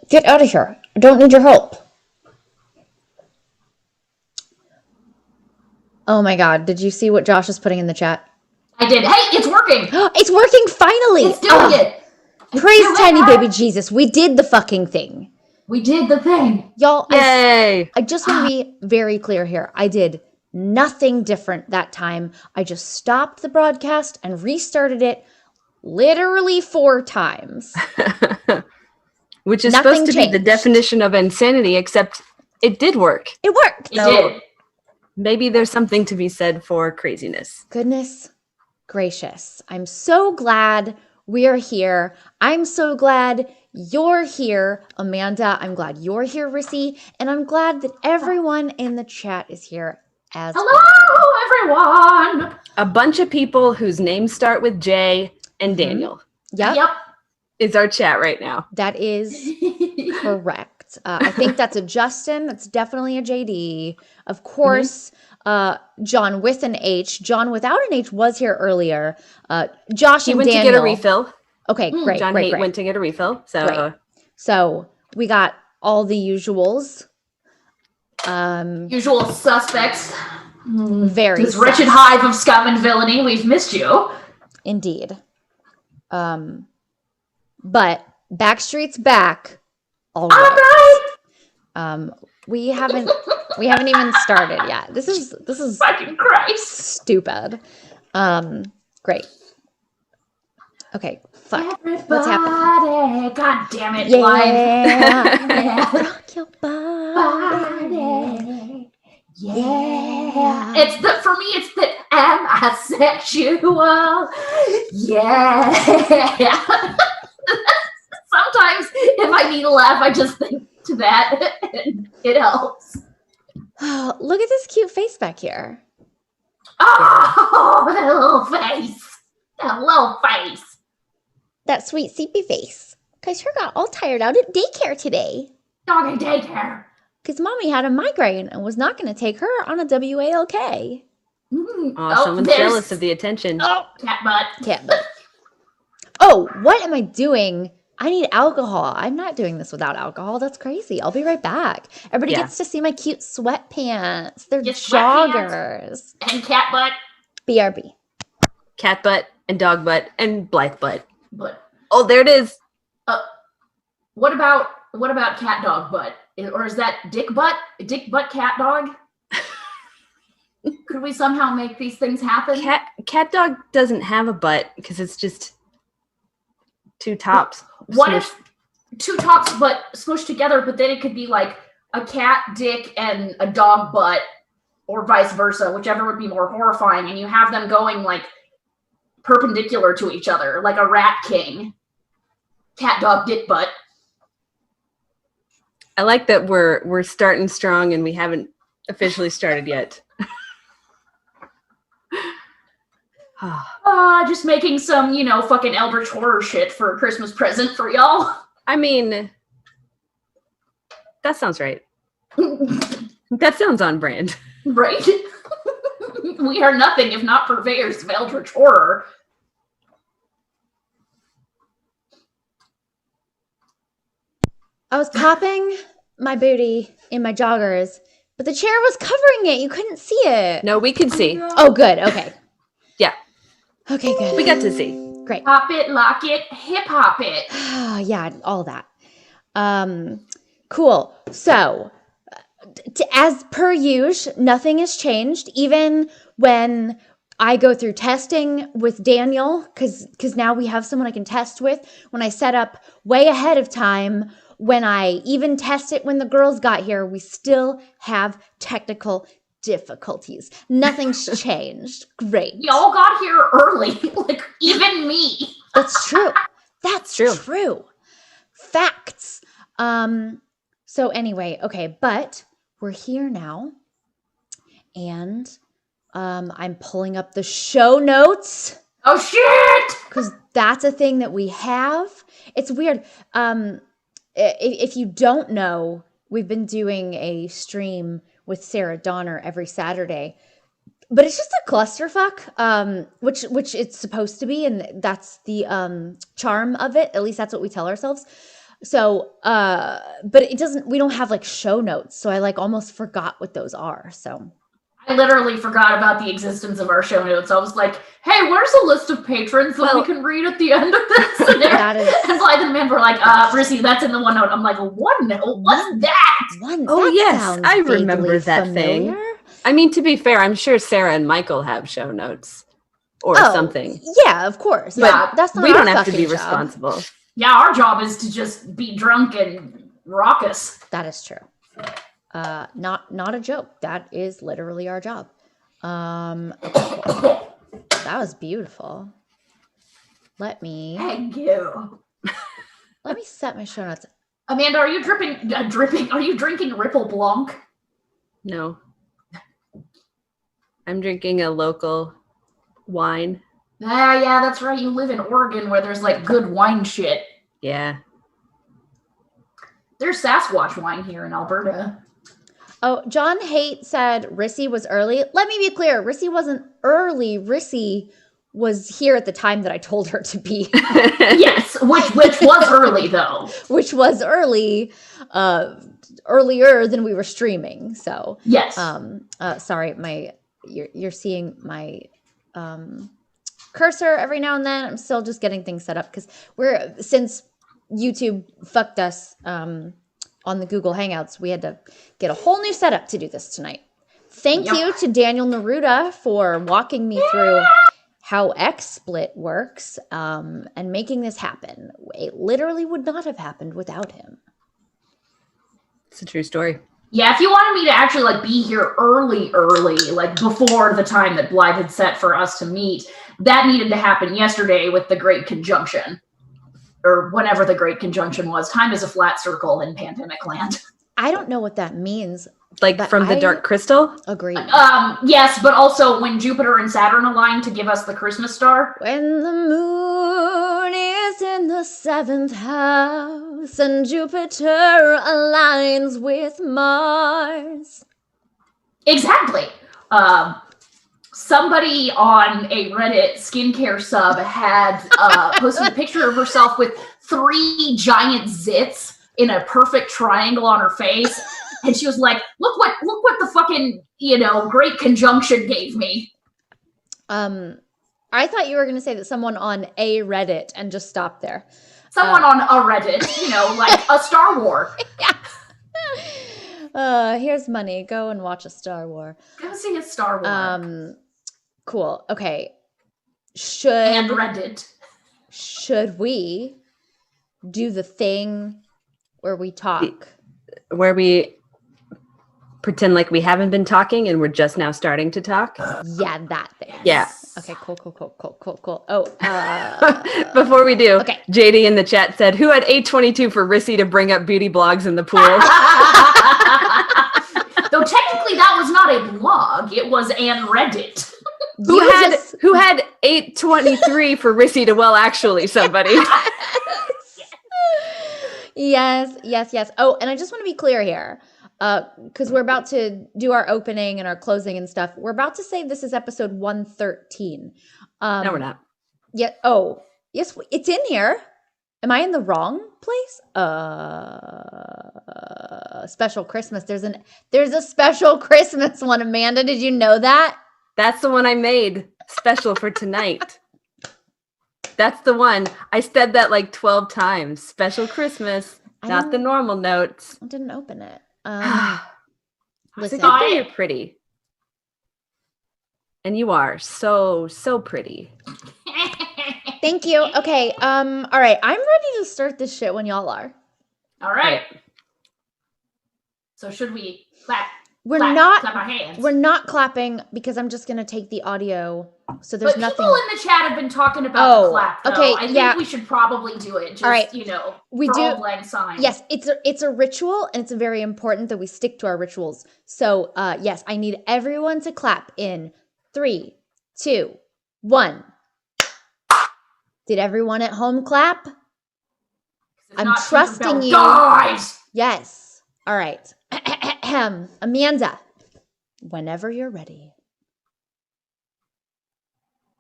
Get out of here. I don't need your help. Oh my god, did you see what Josh is putting in the chat? I did. Hey, it's working! It's working finally! It's doing it! Praise tiny baby Jesus. We did the fucking thing. We did the thing. Y'all, Yay! I just want to be very clear here. I did nothing different that time. I just stopped the broadcast and restarted it literally 4 times. Which is Nothing supposed to be the changed. definition of insanity, except it did work. It worked. It did. Maybe there's something to be said for craziness. Goodness gracious. I'm so glad we are here. I'm so glad you're here, Amanda. I'm glad you're here, Rissy. And I'm glad that everyone in the chat is here as well. Hello, everyone! A bunch of people whose names start with J and Daniel Yep. is our chat right now. That is correct. I think that's a Justin. That's definitely a JD. Of course, John with an H. John without an H was here earlier. Josh He and went Daniel. to get a refill. Okay, great. John great, Haight great. went to get a refill. So Great. So we got all the usuals. Usual suspects. Very This wretched hive of scum and villainy. We've missed you. indeed. But Backstreet's back. All All right. right! We haven't even started yet. This is Fucking Christ. stupid. Great. Okay, fuck. Everybody. What's happening? God damn it, Yeah. live. Rock your body. Body. Yeah. It's the, for me, it's the, am I sexual? Yeah. Sometimes if I need a laugh, I just think to that and it helps. Look at this cute face back here. Oh, that little face. That little face. That sweet sleepy face. Because her got all tired out at daycare today. Doggy daycare. Because mommy had a migraine and was not going to take her on a WALK. Oh, someone's there's jealous of the attention. Oh, cat butt. cat butt. Oh, what am I doing? I need alcohol. I'm not doing this without alcohol. That's crazy. I'll be right back. Everybody Yeah. gets to see my cute sweatpants. They're Your sweatpants. joggers. And cat butt. BRB. Cat butt and dog butt and Blythe butt. But Oh, there it is. what about cat dog butt? Or is that dick butt? Dick butt cat dog? Could we somehow make these things happen? Cat dog doesn't have a butt because it's just two tops. What smushed. if two tops but smushed together, but then it could be like a cat dick and a dog butt, or vice versa, whichever would be more horrifying, and you have them going like perpendicular to each other, like a rat king. Cat dog dick butt. I like that we're starting strong and we haven't officially started yet. Just making some, fucking eldritch horror shit for a Christmas present for y'all. I mean, that sounds right. That sounds on brand. Right? We are nothing if not purveyors of eldritch horror. I was popping my booty in my joggers, but the chair was covering it. You couldn't see it. No, we can see. Oh, good. Okay. Yeah, Okay, good. we got to see. Great. Pop it, lock it, hip hop it. Yeah, all that. Cool. So, as per usual, nothing has changed. Even when I go through testing with Daniel, because now we have someone I can test with. When I set up way ahead of time, when I even test it when the girls got here, we still have technical difficulties. Nothing's changed. Great. Y'all got here early, like even me. That's true. That's True. true. Facts. So anyway, okay, but we're here now. And I'm pulling up the show notes Oh shit! because that's a thing that we have. It's weird. If you don't know, we've been doing a stream with Sarah Donner every Saturday. But it's just a clusterfuck, which it's supposed to be, and that's the charm of it. At least that's what we tell ourselves. So, but it doesn't, we don't have like show notes. So I like almost forgot what those are. So I literally forgot about the existence of our show notes. I was like, hey, where's a list of patrons that we can read at the end of this? And Blythe and Amanda were like, Rissy, that's in the OneNote. I'm like, OneNote? What's that? Oh, yes, I remember that thing. I mean, to be fair, I'm sure Sarah and Michael have show notes or something. Yeah, of course. Yeah, that's not we don't have to be job. responsible. Yeah, our job is to just be drunk and raucous. That is true. Not a joke. That is literally our job. Okay, cool. That was beautiful. Thank you. Let me set my show notes. Amanda, are you dripping? Are you drinking Ripple Blanc? No. I'm drinking a local wine. Yeah, that's right. You live in Oregon where there's like good wine shit. Yeah. There's Sasquatch wine here in Alberta. Oh, John Haight said Rissy was early. Let me be clear. Rissy wasn't early. Rissy was here at the time that I told her to be. Yes, which was early though. Which was early, earlier than we were streaming. So yes. Sorry, you're seeing my cursor every now and then. I'm still just getting things set up because since YouTube fucked us on the Google Hangouts, we had to get a whole new setup to do this tonight. Thank you to Daniel Neruda for walking me through how XSplit works and making this happen. It literally would not have happened without him. It's a true story. Yeah, if you wanted me to actually like be here early, like before the time that Blythe had set for us to meet, that needed to happen yesterday with the Great Conjunction. Or whenever the Great Conjunction was. Time is a flat circle in pandemic land. I don't know what that means. Like from the Dark Crystal? Agreed. Yes, but also when Jupiter and Saturn align to give us the Christmas star. When the moon is in the 7th house and Jupiter aligns with Mars. Exactly. Somebody on a Reddit skincare sub had posted a picture of herself with 3 giant zits in a perfect triangle on her face. And she was like, look what the fucking, Great Conjunction gave me. I thought you were going to say that someone on a Reddit and just stop there. Someone on a Reddit, like a Star War. Yeah. Here's money. Go and watch a Star War. Go see a Star War. Cool. Okay. And Reddit. Should we do the thing where we talk? Where we pretend like we haven't been talking and we're just now starting to talk? Yeah, that thing. Yeah. Okay, cool. Oh, before we do, okay. JD in the chat said, who had 822 for Rissy to bring up beauty blogs in the pool? Though technically that was not a blog, it was an Reddit. Who had 823 for Rissy to actually somebody? Yes. Oh, and I just want to be clear here, because we're about to do our opening and our closing and stuff. We're about to say this is episode 113. No, we're not. Yeah. Oh, yes, it's in here. Am I in the wrong place? Special Christmas. There's a special Christmas one, Amanda. Did you know that? That's the one I made special for tonight. That's the one. I said that like 12 times. Special Christmas, not the normal notes. I didn't open it. Listen, you're pretty. And you are so pretty. Thank you. Okay. All right. I'm ready to start this shit when y'all are. All right. So should we clap? We're clap our hands. We're not clapping because I'm just gonna take the audio. So there's nothing. People in the chat have been talking about the clap. Though. Okay. I think we should probably do it. Just, all right. We do. Auld Lang Syne. Yes, it's a ritual, and it's very important that we stick to our rituals. So yes, I need everyone to clap in 3, 2, 1. Did everyone at home clap? I'm trusting you. Guys! Yes. All right. Amanda, whenever you're ready.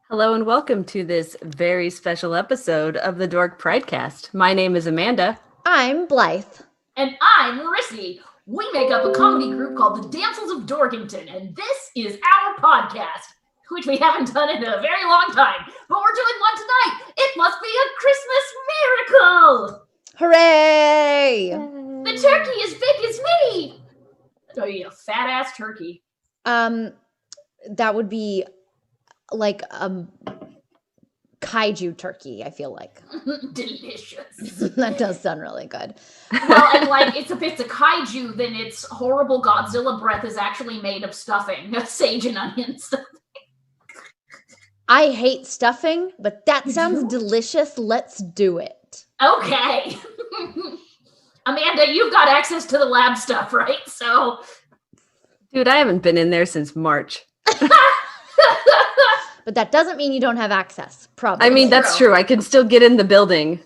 Hello and welcome to this very special episode of the Dork Pridecast. My name is Amanda. I'm Blythe. And I'm Rissy. We make up a comedy group called the Damsels of Dorkington, and this is our podcast, which we haven't done in a very long time, but we're doing one tonight. It must be a Christmas miracle. Hooray! The turkey is big as me. Oh, you fat ass turkey. That would be like kaiju turkey, I feel like. Delicious. That does sound really good. Well, and like if it's a kaiju, then its horrible Godzilla breath is actually made of stuffing, sage and onion stuff. I hate stuffing, but that sounds delicious. Let's do it. Okay. Amanda, you've got access to the lab stuff, right? So, Dude, I haven't been in there since March. But that doesn't mean you don't have access. Probably. I mean, that's true. I can still get in the building.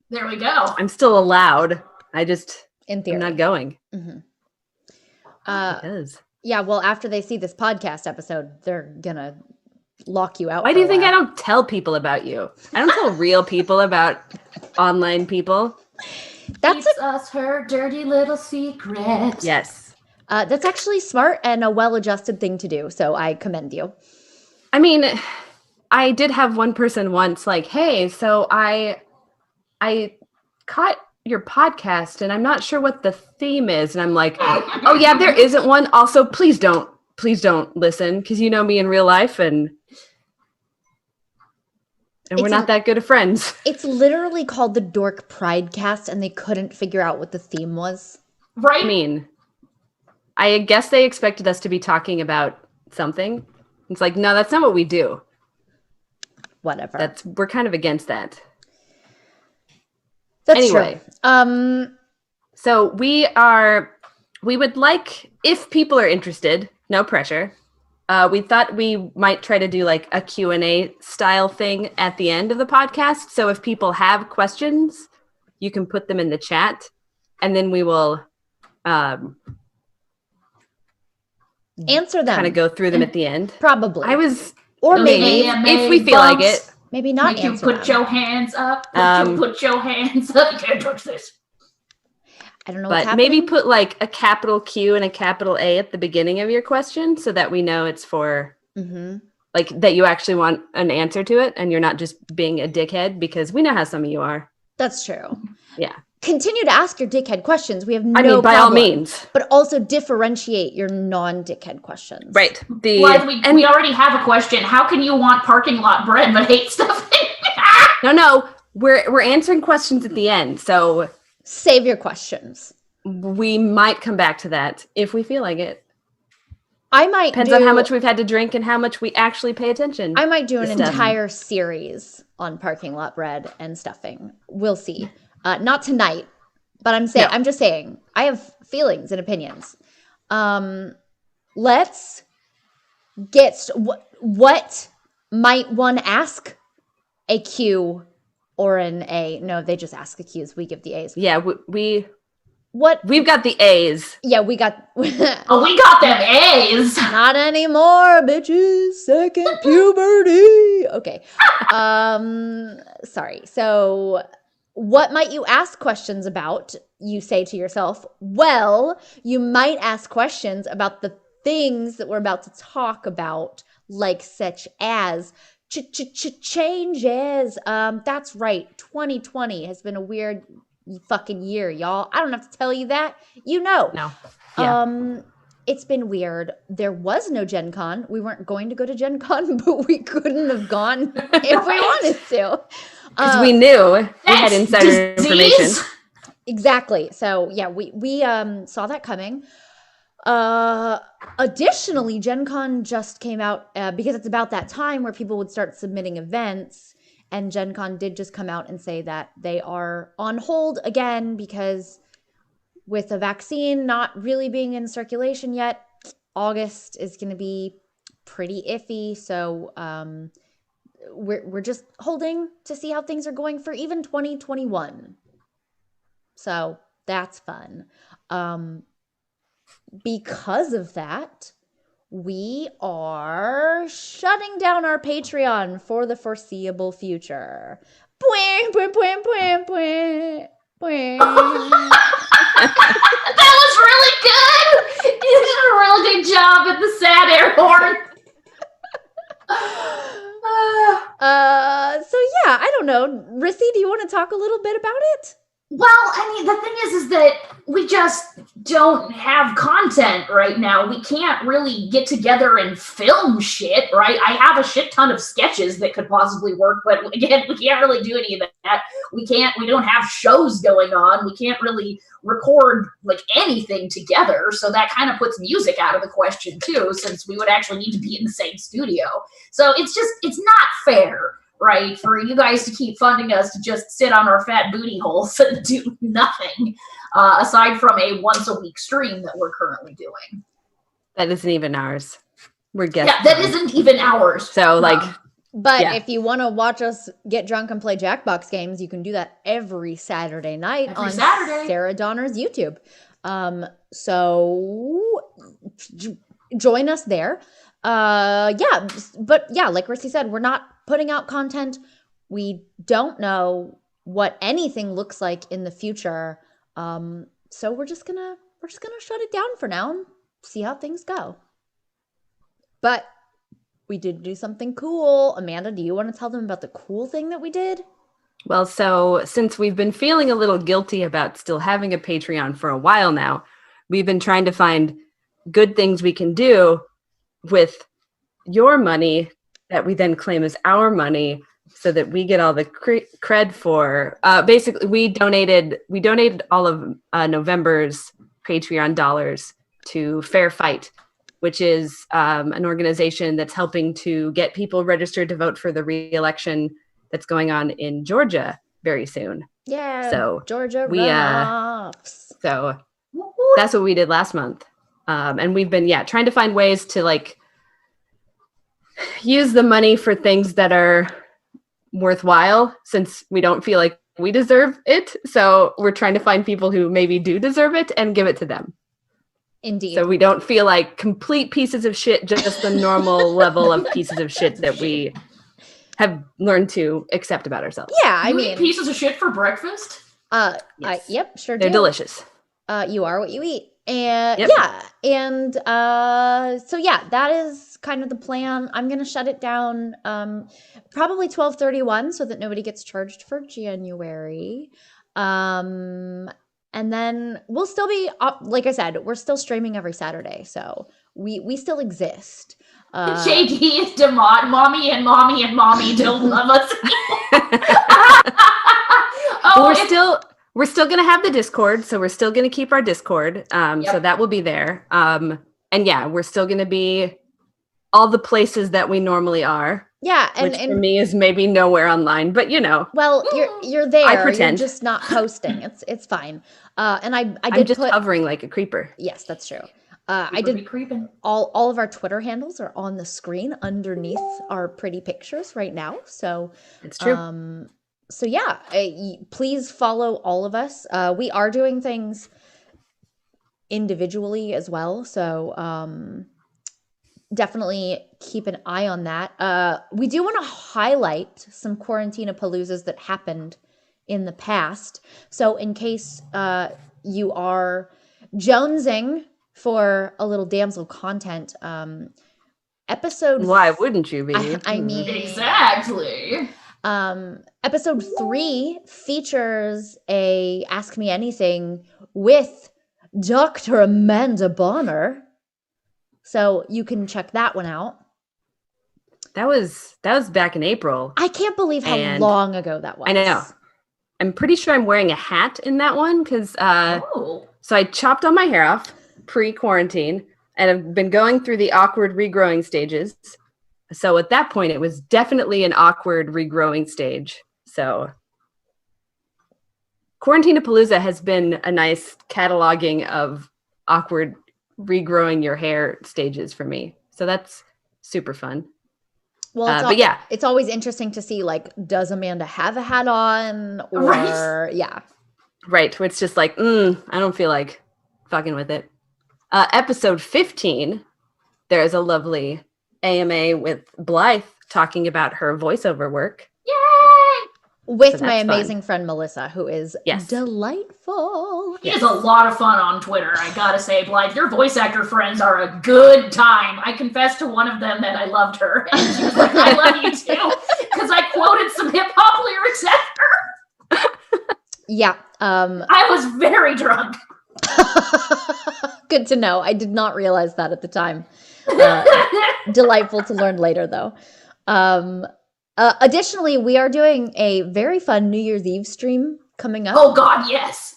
There we go. I'm still allowed. in theory, I'm not going. Mm-hmm. Because. Yeah, well, after they see this podcast episode, they're gonna lock you out. Why do you think I don't tell people about you? I don't tell real people about online people. That's us her dirty little secret. Yes. That's actually smart and a well-adjusted thing to do. So I commend you. I mean, I did have one person once like, hey, so I caught your podcast and I'm not sure what the theme is. And I'm like, oh yeah, there isn't one. Also, please don't listen because you know me in real life and we're not that good of friends. It's literally called the Dork Pridecast and they couldn't figure out what the theme was. Right? I mean, I guess they expected us to be talking about something. It's like, no, that's not what we do. Whatever. We're kind of against that. That's anyway, true. So we would like, if people are interested, no pressure. We thought we might try to do like a Q&A style thing at the end of the podcast. So if people have questions, you can put them in the chat and then we will answer them. Kind of go through them at the end. Probably. Or maybe if we feel like it. Maybe not. Make you put your hands up. Put your hands up. You can't touch this. I don't know. But maybe put like a capital Q and a capital A at the beginning of your question so that we know it's for like that you actually want an answer to it and you're not just being a dickhead because we know how some of you are. That's true. Yeah. Continue to ask your dickhead questions. We have no problem. By all means. But also differentiate your non-dickhead questions. Right. We already have a question. How can you want parking lot bread but hate stuffing? No. We're answering questions at the end. So save your questions. We might come back to that if we feel like it. Depends on how much we've had to drink and how much we actually pay attention. I might do an entire series on parking lot bread and stuffing. We'll see. Not tonight, but I'm just saying, I have feelings and opinions. Let's get what might one ask a Q or an A? No, they just ask the Qs. We give the A's. Yeah, we've got the A's. Yeah, we got. Oh, we got them A's. Not anymore, bitches. Second puberty. Okay. Sorry. So. What might you ask questions about? You say to yourself, well, you might ask questions about the things that we're about to talk about, like such as changes. That's right. 2020 has been a weird fucking year, y'all. I don't have to tell you that. You know. No. Yeah. It's been weird. There was no Gen Con. We weren't going to go to Gen Con, but we couldn't have gone if we wanted to. Because we knew we had insider information. Exactly. So yeah, we saw that coming. Additionally, Gen Con just came out because it's about that time where people would start submitting events. And Gen Con did just come out and say that they are on hold again because with the vaccine not really being in circulation yet, August is going to be pretty iffy. So we're just holding to see how things are going for even 2021. So that's fun. Because of that, we are shutting down our Patreon for the foreseeable future. That was really good. You did a really good job at the sad air horn. So yeah, I don't know. Rissy, do you want to talk a little bit about it? Well, I mean, the thing is that we just don't have content right now. We can't really get together and film shit, right? I have a shit ton of sketches that could possibly work, but again, we can't really do any of that. We don't have shows going on. We can't really record like anything together. So that kind of puts music out of the question too, since we would actually need to be in the same studio. So it's not fair, right, for you guys to keep funding us to just sit on our fat booty holes and do nothing aside from a once a week stream that we're currently doing. That isn't even ours. We're guessing. Yeah, that isn't even ours. So like, But Yeah. if you want to watch us get drunk and play Jackbox games, you can do that every Saturday night Every on Saturday. Sarah Donner's YouTube. So join us there. Yeah, but yeah, like Rissy said, we're not putting out content. We don't know what anything looks like in the future. So we're just gonna shut it down for now and see how things go. But we did do something cool. Amanda, do you want to tell them about the cool thing that we did? well, so since we've been feeling a little guilty about still having a Patreon for a while now, we've been trying to find good things we can do with your money that we then claim as our money so that we get all the cred for. Basically, we donated all of November's Patreon dollars to Fair Fight, which is an organization that's helping to get people registered to vote for the re-election that's going on in Georgia very soon. Yeah. So Georgia we, runoffs. So that's what we did last month. And we've been, trying to find ways to like use the money for things that are worthwhile, since we don't feel like we deserve it. So we're trying to find people who maybe do deserve it and give it to them. Indeed. So we don't feel like complete pieces of shit, just the normal level of pieces of shit that we have learned to accept about ourselves. Yeah, I You mean, eat pieces of shit for breakfast? Yes. Yep, sure They're do. delicious. You are what you eat. And Yep. yeah, and so yeah, that is kind of the plan. I'm gonna shut it down probably 12/31 so that nobody gets charged for January. And then we'll still be up, like I said, we're still streaming every Saturday, so we still exist. JD is demod. Mommy and mommy and mommy don't love us anymore. We're still going to have the Discord, so we're still going to keep our Discord. So that will be there. And yeah, we're still going to be all the places that we normally are. Yeah, Which for me is maybe nowhere online, but you know. Well, you're there. I pretend. You're just not posting. It's fine. And I did I'm just put hovering like a creeper. Yes, that's true. I did creeping. all of our Twitter handles are on the screen underneath our pretty pictures right now. So It's true. so yeah, please follow all of us. We are doing things individually as well. So definitely keep an eye on that. We do want to highlight some Quarantine-a-Paloozas that happened in the past. So in case you are jonesing for a little damsel content, episode Why wouldn't you be? I mean, Exactly. episode 3 features a Ask Me Anything with Dr. Amanda Bonner. So you can check that one out. That was back in April. I can't believe how And long ago that was. I know. I'm pretty sure I'm wearing a hat in that one because Oh. so I chopped all my hair off pre-quarantine and I've been going through the awkward regrowing stages. So at that point, it was definitely an awkward regrowing stage. So Quarantine-a-Palooza has been a nice cataloging of awkward regrowing your hair stages for me. So that's super fun. Well, but yeah. it's always interesting to see, like, does Amanda have a hat on? Or, Right. yeah. Right. Where it's just like, I don't feel like fucking with it. Episode 15, there's a lovely AMA with Blythe talking about her voiceover work. Yay! With So my that's fun. amazing friend Melissa, who is Yes. delightful. He is a lot of fun on Twitter, I gotta say, Blythe. Your voice actor friends are a good time. I confessed to one of them that I loved her, and she was like, I love you too, because I quoted some hip-hop lyrics at her. Yeah. I was very drunk. Good to know. I did not realize that at the time. Delightful to learn later, though. Additionally, we are doing a very fun New Year's Eve stream coming up. Oh, God, yes.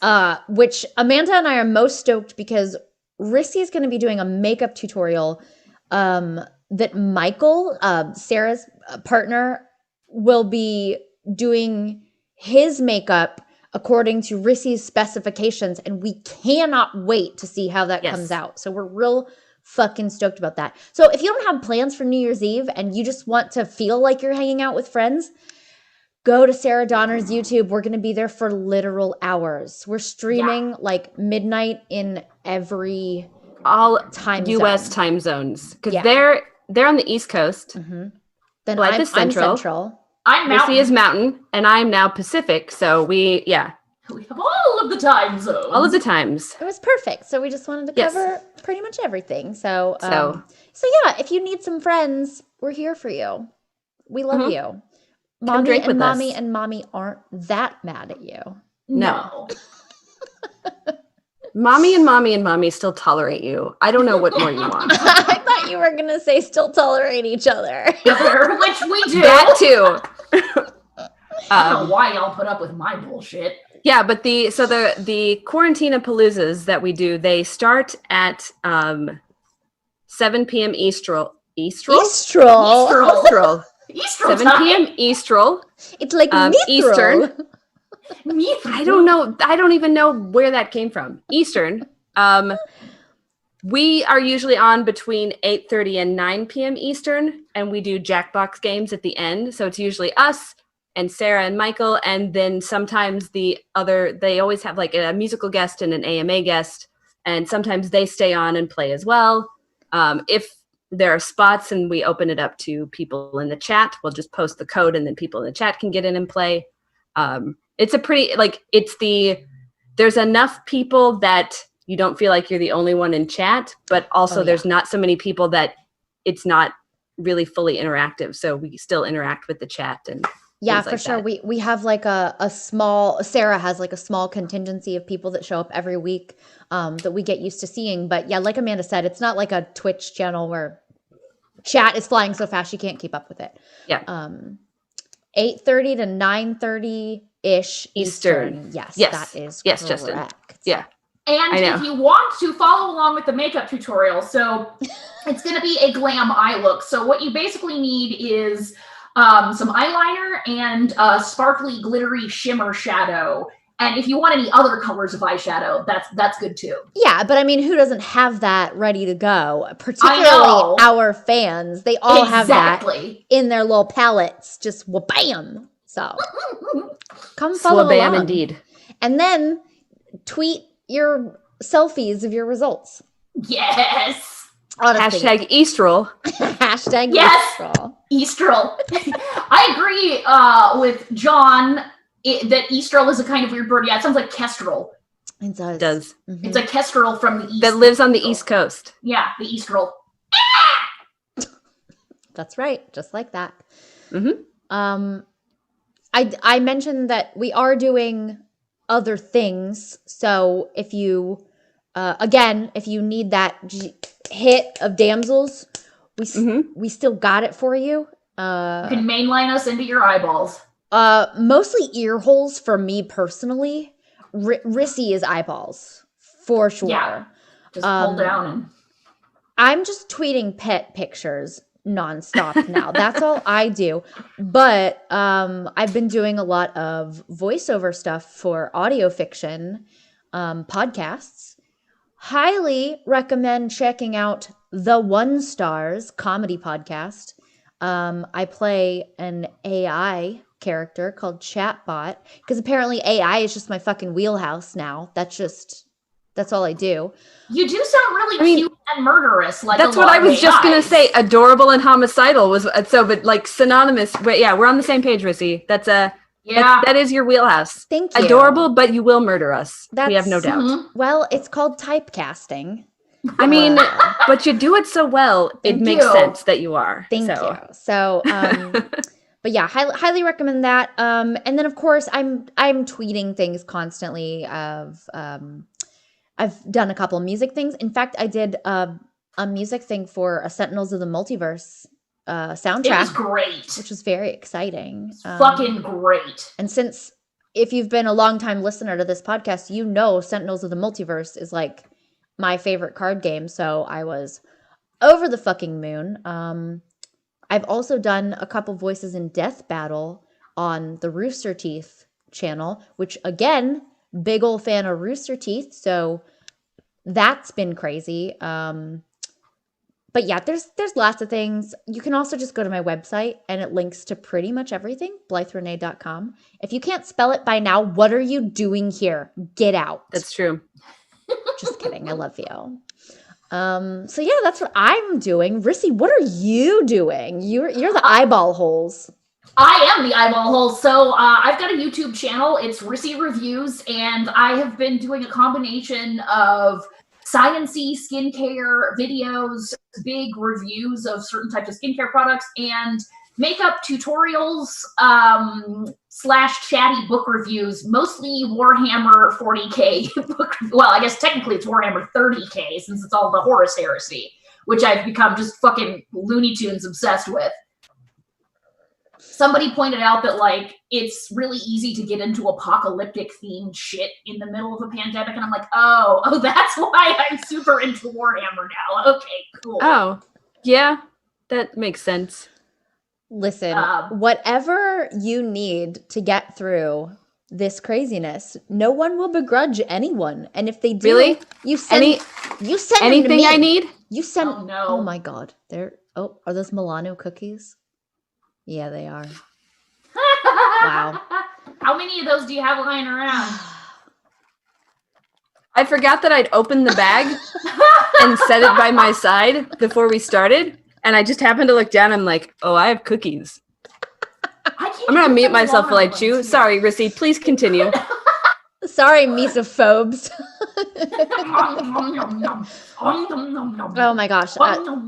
Which Amanda and I are most stoked because Rissy is going to be doing a makeup tutorial that Michael, Sarah's partner, will be doing his makeup according to Rissy's specifications, and we cannot wait to see how that comes out. So we're real fucking stoked about that. So if you don't have plans for New Year's Eve and you just want to feel like you're hanging out with friends, go to Sarah Donner's YouTube. We're going to be there for literal hours. We're streaming like midnight in every all time US zone. time zones, because they're on the East Coast. Then Blythe I'm is Central. Central. I'm Mountain. Rissy is Mountain, and I'm now Pacific. So we have all of the time zones. all of the times. It was perfect. So we just wanted to cover pretty much everything. So yeah, if you need some friends, we're here for you. We love you. Mommy and mommy aren't that mad at you. No. Mommy and mommy still tolerate you. I don't know what more you want. I thought you were gonna say still tolerate each other. Which we do. That too. I don't know why y'all put up with my bullshit. Yeah, but the Quarantina-paloozas that we do, they start at 7 p.m. Eastral. 7 p.m. Eastral. It's like Eastern. Mithril. I don't know. I don't even know where that came from. Eastern. We are usually on between 8:30 and 9 p.m. Eastern, and we do Jackbox games at the end. So it's usually us and Sarah and Michael, and then sometimes they always have like a musical guest and an AMA guest, and sometimes they stay on and play as well. If there are spots and we open it up to people in the chat, we'll just post the code and then people in the chat can get in and play. It's a pretty, there's enough people that you don't feel like you're the only one in chat, but also there's not so many people that it's not really fully interactive. So we still interact with the chat and for sure. We have like a small, Sarah has like a small contingency of people that show up every week that we get used to seeing. But yeah, like Amanda said, it's not like a Twitch channel where chat is flying so fast you can't keep up with it. Yeah. 8:30 to 9:30-ish Eastern. Yes, that is correct. Justin. Yeah. And if you want to follow along with the makeup tutorial, so it's going to be a glam eye look. So what you basically need is some eyeliner and sparkly, glittery shimmer shadow. And if you want any other colors of eyeshadow, that's good too. Yeah, but I mean, who doesn't have that ready to go? Particularly our fans. They all have that in their little palettes. Just wha-bam. So come follow along. Indeed. And then tweet your selfies of your results. Yes. Honestly. Hashtag Eastral. Hashtag Eastral. Eastral. I agree with John that Eastral is a kind of weird bird. Yeah, it sounds like kestrel. It does. Mm-hmm. It's a kestrel from the east. That lives on the East Coast. Yeah, the Eastral. That's right. Just like that. Mm-hmm. I mentioned that we are doing other things. So if you, if you need that hit of damsels, we still got it for you. You can mainline us into your eyeballs. Mostly ear holes for me personally. Rissy is eyeballs for sure. Yeah, just pull down and. I'm just tweeting pet pictures nonstop now. That's all I do. But I've been doing a lot of voiceover stuff for audio fiction podcasts. Highly recommend checking out the One Stars comedy podcast. I play an AI character called Chatbot because apparently AI is just my fucking wheelhouse now. That's all I do. You do sound really cute and murderous. Like that's what I was just gonna say. Adorable and homicidal was but like synonymous. But yeah, we're on the same page, Rissy. That's Yeah. That is your wheelhouse. Thank you. Adorable, but you will murder us. We have no doubt. Mhm. Well, it's called typecasting. I mean, but you do it so well, it Thank makes you. sense that you are. Thank so. you. So, but yeah, highly recommend that. And then of course, I'm tweeting things constantly. I've done a couple of music things. In fact, I did a music thing for a Sentinels of the Multiverse soundtrack. It was great. Which was very exciting. Fucking great. And since if you've been a longtime listener to this podcast, you know Sentinels of the Multiverse is like my favorite card game. So I was over the fucking moon. I've also done a couple voices in Death Battle on the Rooster Teeth channel, which again, big ol' fan of Rooster Teeth. So that's been crazy. But yeah, there's lots of things. You can also just go to my website and it links to pretty much everything, blytherenee.com. If you can't spell it by now, what are you doing here? Get out. That's true. Just kidding. I love you. So yeah, that's what I'm doing. Rissy, what are you doing? You're the eyeball holes. I am the eyeball hole. So I've got a YouTube channel. It's Rissy Reviews, and I have been doing a combination of science-y skincare videos, big reviews of certain types of skincare products, and makeup tutorials / chatty book reviews, mostly Warhammer 40K book. Well, I guess technically it's Warhammer 30K since it's all the Horus Heresy, which I've become just fucking Looney Tunes obsessed with. Somebody pointed out that like it's really easy to get into apocalyptic themed shit in the middle of a pandemic, and I'm like, oh, that's why I'm super into Warhammer now. Okay, cool. Oh, yeah, that makes sense. Listen, whatever you need to get through this craziness, no one will begrudge anyone. And if they do, Really? you send them to anything me. I need? You send. Oh, no. Oh my God! Are those Milano cookies? Yeah, they are. Wow. How many of those do you have lying around? I forgot that I'd opened the bag and set it by my side before we started. And I just happened to look down. I'm like, oh, I have cookies. I'm going to mute myself while I chew. Sorry, Rissy, please continue. Sorry, mesophobes. Oh my gosh.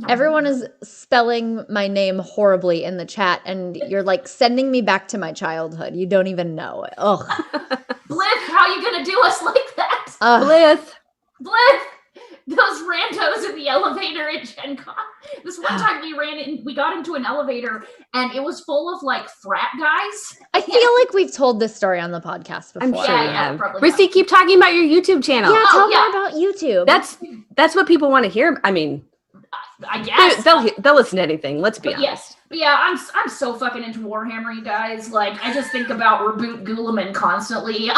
Everyone is spelling my name horribly in the chat, and you're like sending me back to my childhood. You don't even know. Ugh. Blith, how you gonna do us like that? Blith. Those randos in the elevator at Gen Con. This one time we got into an elevator and it was full of like frat guys. I feel like we've told this story on the podcast before. I'm sure we Yeah, have. probably Rissy, keep talking about your YouTube channel. Yeah, tell more about YouTube. That's what people want to hear. I mean, I guess they'll listen to anything. Let's be honest. Yes. But yeah, I'm so fucking into Warhammer, you guys. Like, I just think about Reboot Guilliman constantly.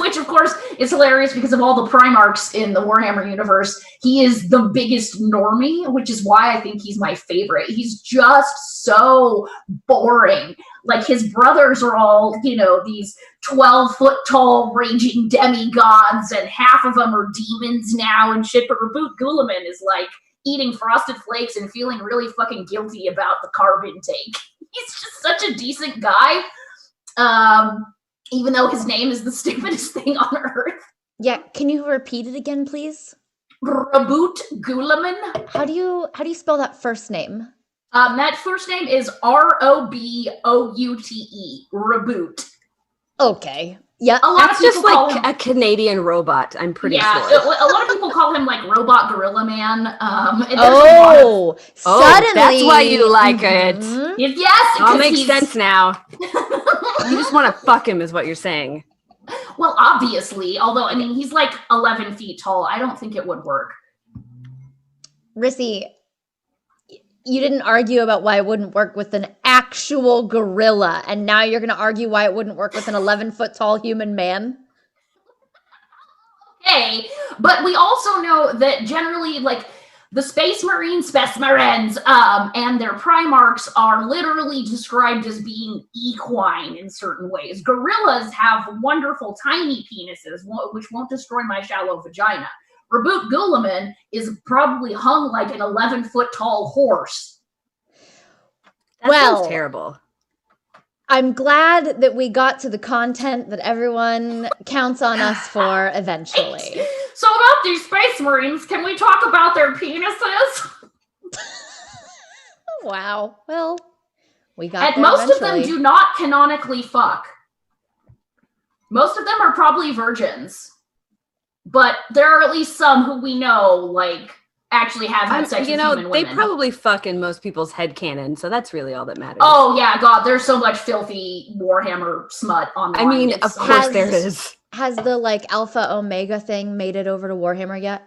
Which of course is hilarious because of all the Primarchs in the Warhammer universe. He is the biggest normie, which is why I think he's my favorite. He's just so boring. Like, his brothers are all, these 12-foot tall raging demigods, and half of them are demons now and shit. But Reboot Guilliman is like eating Frosted Flakes and feeling really fucking guilty about the carb intake. He's just such a decent guy, even though his name is the stupidest thing on earth. Yeah, can you repeat it again, please? Reboot Guilliman. How do you spell that first name? That first name is Roboute. Reboot. Okay. Yeah, a lot That's of people just call like him, a Canadian robot, I'm pretty yeah, sure. a lot of people call him like Robot Gorilla Man. And there's Suddenly. That's why you like it. yes, All because makes he's- sense now. You just want to fuck him is what you're saying. Well, obviously, although I mean he's like 11 feet tall. I don't think it would work. Rissy, you didn't argue about why it wouldn't work with an actual gorilla, and now you're going to argue why it wouldn't work with an 11-foot tall human man? Okay, but we also know that generally, like, the Space Marine specimens and their Primarchs are literally described as being equine in certain ways. Gorillas have wonderful tiny penises, which won't destroy my shallow vagina. Reboot Guilliman is probably hung like an 11-foot tall horse. That sounds terrible. I'm glad that we got to the content that everyone counts on us for eventually. So about these space marines, can we talk about their penises? Wow. Well, we got And there most eventually. of them do not canonically fuck. Most of them are probably virgins. But there are at least some who we know, like, actually have had sex with human they women. probably fuck in most people's headcanon, so that's really all that matters. Oh, yeah, God, there's so much filthy Warhammer smut online. I mean, of course there is. Has the, like, Alpha Omega thing made it over to Warhammer yet?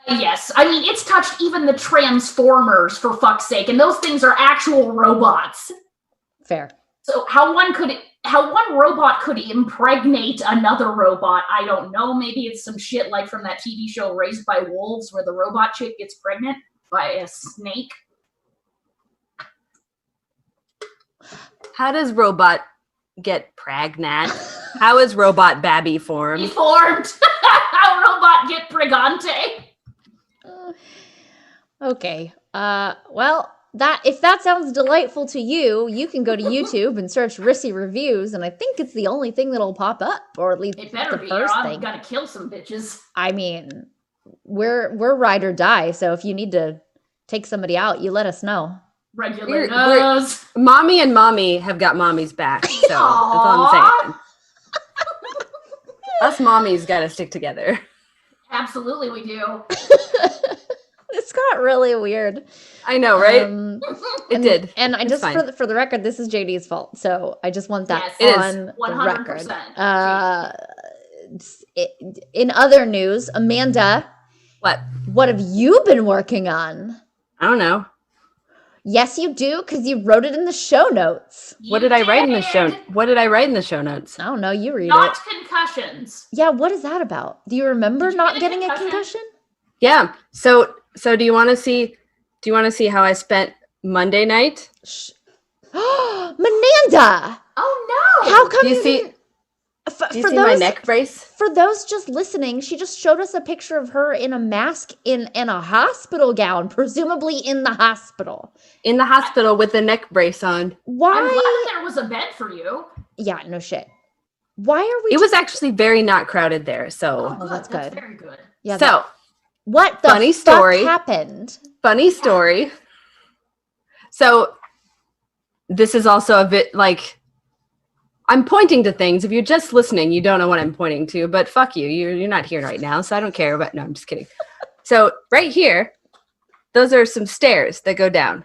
Yes. I mean, it's touched even the Transformers, for fuck's sake, and those things are actual robots. Fair. So how one robot could impregnate another robot, I don't know. Maybe it's some shit like from that TV show Raised by Wolves, where the robot chick gets pregnant by a snake. How does robot get pregnant? How is robot babby formed? Deformed. How robot get pregante? Okay. Well, if that sounds delightful to you, you can go to YouTube and search Rissy Reviews, and I think it's the only thing that'll pop up, or at least It better the be, first or thing. I've got to kill some bitches. I mean, we're ride or die, so if you need to take somebody out, you let us know. Regular nose. Mommy and mommy have got mommy's back, so that's all I'm saying. Us mommies gotta stick together. Absolutely we do. This got really weird. I know, right? It did. And I It's just fine. for the record, this is JD's fault. So I just want that Yes, on the 100%. record. In other news, Amanda, what have you been working on? I don't know. Yes, you do, because you wrote it in the show notes. What did I write in the show? What did I write in the show notes? I don't know. You read Not it. concussions. Yeah, what is that about? Do you remember Did you not get a getting a concussion? concussion? Yeah. So do you want to see? Do you want to see how I spent Monday night? Mananda! Oh no! How come Do you you see? didn't? Do you see my neck brace? For those just listening, she just showed us a picture of her in a mask in a hospital gown, presumably in the hospital. In the hospital with the neck brace on. Why? I'm glad that there was a bed for you. Yeah, no shit. Why are we? It was actually very not crowded there, so. Oh, that's good. Very good. Yeah. So what the funny fuck story. happened? Funny story. So this is also a bit like I'm pointing to things. If you're just listening, you don't know what I'm pointing to, but fuck you. You're not here right now, so I don't care about. No, I'm just kidding. So right here, those are some stairs that go down.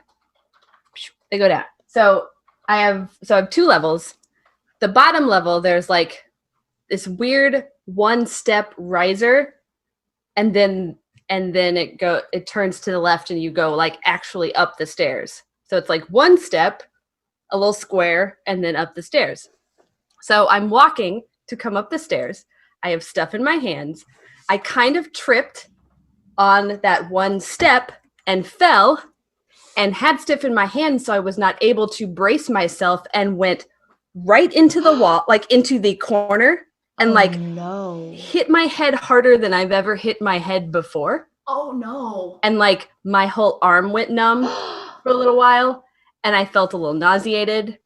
They go down. So I have 2 levels. The bottom level, there's like this weird 1-step riser, and then it turns to the left and you go like actually up the stairs. So it's like 1 step, a little square, and then up the stairs. So I'm walking to come up the stairs. I have stuff in my hands. I kind of tripped on that 1 step and fell and had stuff in my hands, so I was not able to brace myself and went right into the wall, like into the corner, and no. hit my head harder than I've ever hit my head before. Oh no. And like my whole arm went numb for a little while, and I felt a little nauseated.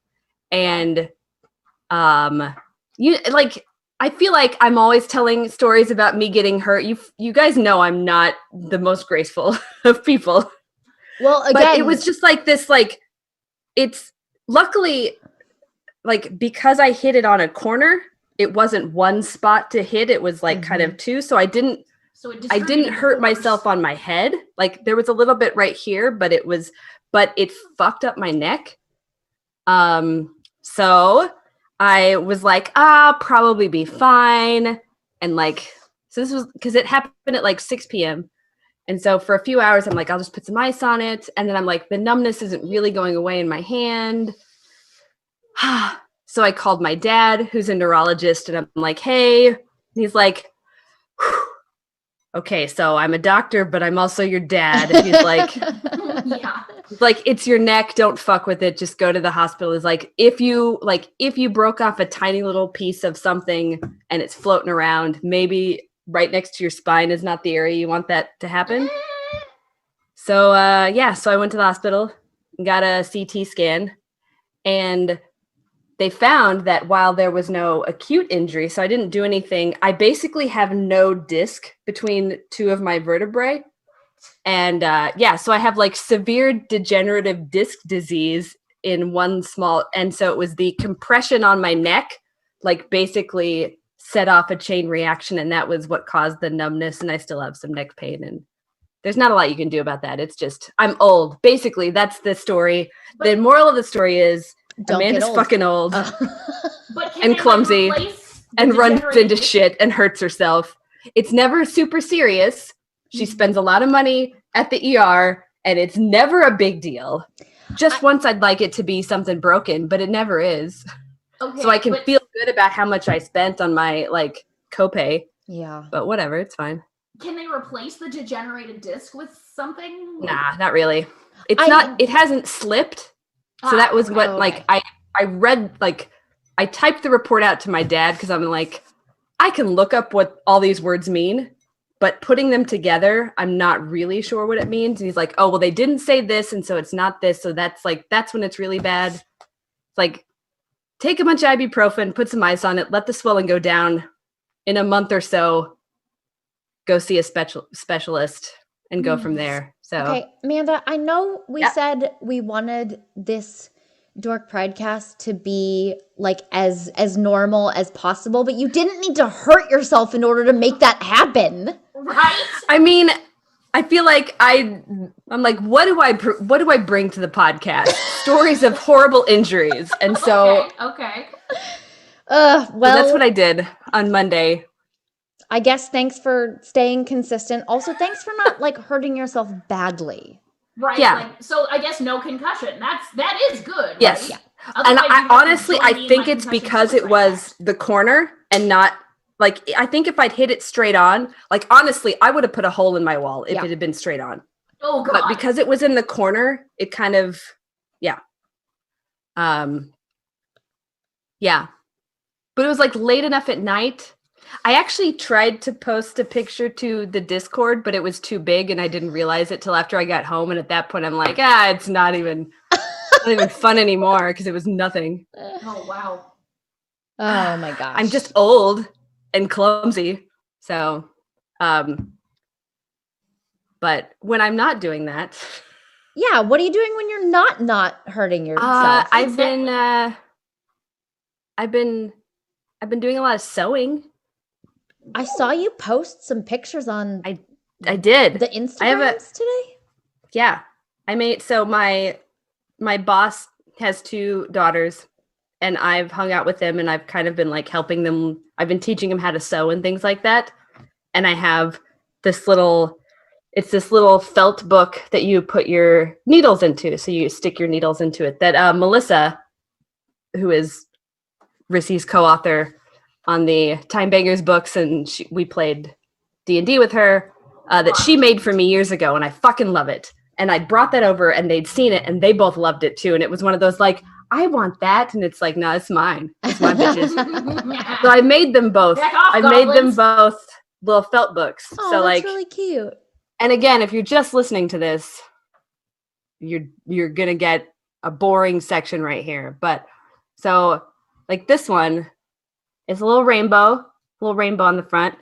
And I feel like I'm always telling stories about me getting hurt. You guys know I'm not the most graceful of people. Well, again, But it was just like this, like, it's luckily, like, because I hit it on a corner, it wasn't 1 spot to hit. It was like kind of 2. So I didn't hurt myself on my head. Like there was a little bit right here, but it fucked up my neck. So I was like, probably be fine. And like, so this was because it happened at like 6 p.m. And so for a few hours, I'm like, I'll just put some ice on it. And then I'm like, the numbness isn't really going away in my hand. So I called my dad, who's a neurologist, and I'm like, hey. And he's like, okay, so I'm a doctor, but I'm also your dad. And he's like, Yeah. like, it's your neck. Don't fuck with it. Just go to the hospital. It's like, if you broke off a tiny little piece of something and it's floating around, maybe right next to your spine is not the area you want that to happen. So, so I went to the hospital and got a CT scan, and they found that while there was no acute injury, so I didn't do anything, I basically have no disc between two of my vertebrae. And so I have like severe degenerative disc disease in one small, and so it was the compression on my neck, like basically set off a chain reaction, and that was what caused the numbness, and I still have some neck pain, and there's not a lot you can do about that. It's just, I'm old. Basically, that's the story. But the moral of the story is Amanda's fucking old and clumsy and runs into shit and hurts herself. It's never super serious. She spends a lot of money at the ER, and it's never a big deal. Just once I'd like it to be something broken, but it never is. Okay, so I can feel good about how much I spent on my like copay. Yeah. But whatever, it's fine. Can they replace the degenerated disc with something? Nah, not really. It hasn't slipped. So that was what, like, I read, like, I typed the report out to my dad because I'm like, I can look up what all these words mean, but putting them together, I'm not really sure what it means. And he's like, oh, well, they didn't say this, and so it's not this. So that's when it's really bad. It's like, take a bunch of ibuprofen, put some ice on it, let the swelling go down. In a month or so, go see a specialist and go from there. So okay, Amanda, I know we said we wanted this Dork Pridecast to be like as normal as possible, but you didn't need to hurt yourself in order to make that happen. Right? I mean, I feel like I'm like, what do I bring to the podcast? Stories of horrible injuries. And so okay. Well, so that's what I did on Monday. I guess thanks for staying consistent. Also, thanks for not like hurting yourself badly. Right. Yeah. Like, so I guess no concussion. That is good. Yes. Right? Yeah. Otherwise, And I honestly, I think it's because it was the corner and not like, I think if I'd hit it straight on, like, honestly, I would have put a hole in my wall if it had been straight on. Oh, God. But because it was in the corner, it kind of, yeah. Yeah. But it was like late enough at night. I actually tried to post a picture to the Discord, but it was too big and I didn't realize it till after I got home. And at that point, I'm like, it's not even fun anymore because it was nothing. Oh, wow. Oh, my gosh. I'm just old and clumsy. So, but when I'm not doing that. Yeah, what are you doing when you're not hurting yourself? I've been doing a lot of sewing. I saw you post some pictures on I did. The Instagrams today? Yeah. So my boss has 2 daughters and I've hung out with them and I've kind of been like helping them. I've been teaching them how to sew and things like that. And I have this little felt book that you put your needles into. So you stick your needles into it that Melissa, who is Rissy's co-author on the Time Bangers books, and we played D&D with her, that she made for me years ago, and I fucking love it. And I brought that over, and they'd seen it, and they both loved it too. And it was one of those like, I want that, and it's like, no, it's mine. It's my bitches. So I made them both. Made them both little felt books. Oh, so that's like really cute. And again, if you're just listening to this, you're gonna get a boring section right here. But so like this one. It's a little rainbow on the front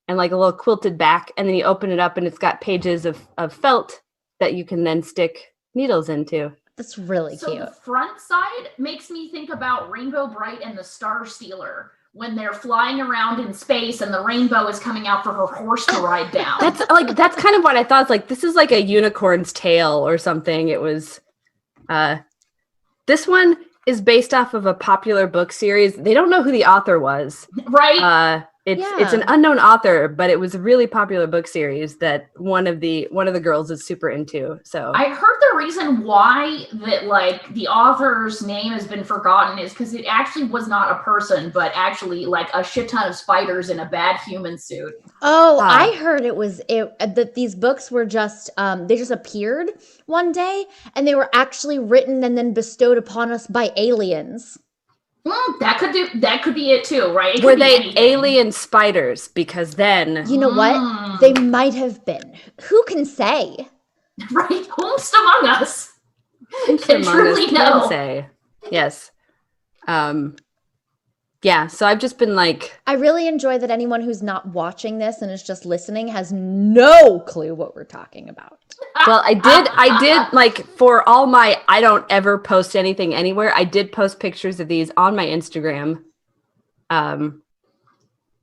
and like a little quilted back. And then you open it up and it's got pages of felt that you can then stick needles into. That's really cute. So the front side makes me think about Rainbow Bright and the Star Stealer when they're flying around in space and the rainbow is coming out for her horse to ride down. That's kind of what I thought. It's like, this is like a unicorn's tail or something. It was, this one is based off of a popular book series. They don't know who the author was. Right. It's an unknown author, but it was a really popular book series that one of the girls is super into. So I heard the reason why that like the author's name has been forgotten is because it actually was not a person, but actually like a shit ton of spiders in a bad human suit. Oh, I heard that these books were just they just appeared one day and they were actually written and then bestowed upon us by aliens. That could be it too, right? Were they alien spiders? Because then you know what? They might have been. Who can say? Right? Whomst among us can truly know. Say. Yes. Yeah, so I've just been like, I really enjoy that anyone who's not watching this and is just listening has no clue what we're talking about. well, I did like for all my, I don't ever post anything anywhere. I did post pictures of these on my Instagram. And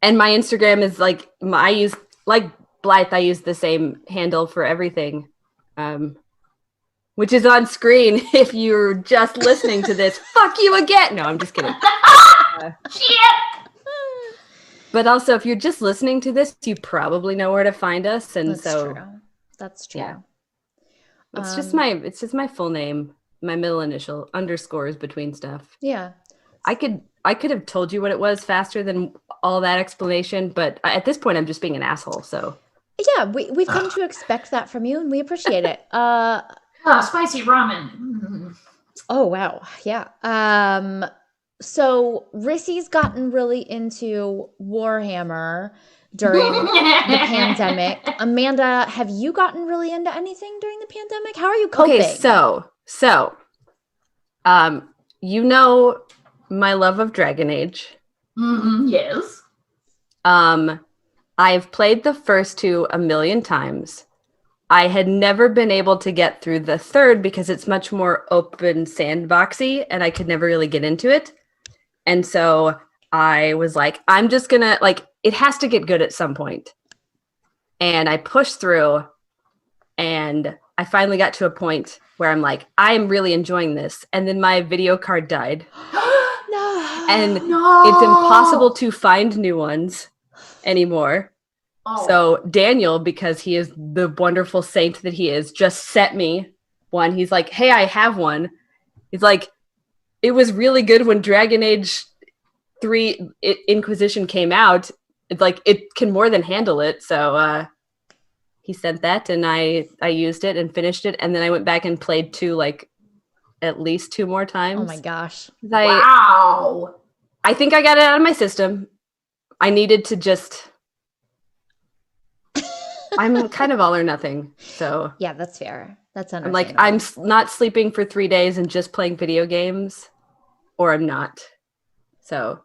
my Instagram is like, I use, like Blythe, I use the same handle for everything. Which is on screen if you're just listening to this. Fuck you again. No, I'm just kidding. Shit! But also, if you're just listening to this, you probably know where to find us. And That's so true. That's true. Yeah. It's just my full name, my middle initial, underscores between stuff. Yeah. I could have told you what it was faster than all that explanation, but at this point I'm just being an asshole, so. Yeah, we've come to expect that from you and we appreciate it. Spicy ramen. Oh wow. Yeah. So Rissy's gotten really into Warhammer during the pandemic. Amanda, have you gotten really into anything during the pandemic? How are you coping? Okay, so you know my love of Dragon Age. Yes. I've played the first two a million times. I had never been able to get through the third because it's much more open sandboxy and I could never really get into it. And so I was like, I'm just gonna, like, it has to get good at some point. And I pushed through and I finally got to a point where I'm like, I am really enjoying this. And then my video card died. No. And it's impossible to find new ones anymore. Oh. So Daniel, because he is the wonderful saint that he is, just sent me one. He's like, hey, I have one. He's like, it was really good when Dragon Age 3 Inquisition came out. It's like, it can more than handle it. So he sent that and I used it and finished it. And then I went back and played 2, like at least 2 more times. Oh my gosh. Wow. I think I got it out of my system. I needed to just... I'm kind of all or nothing, so... Yeah, that's fair. That's I'm understandable. like, I'm not sleeping for 3 days and just playing video games, or I'm not. So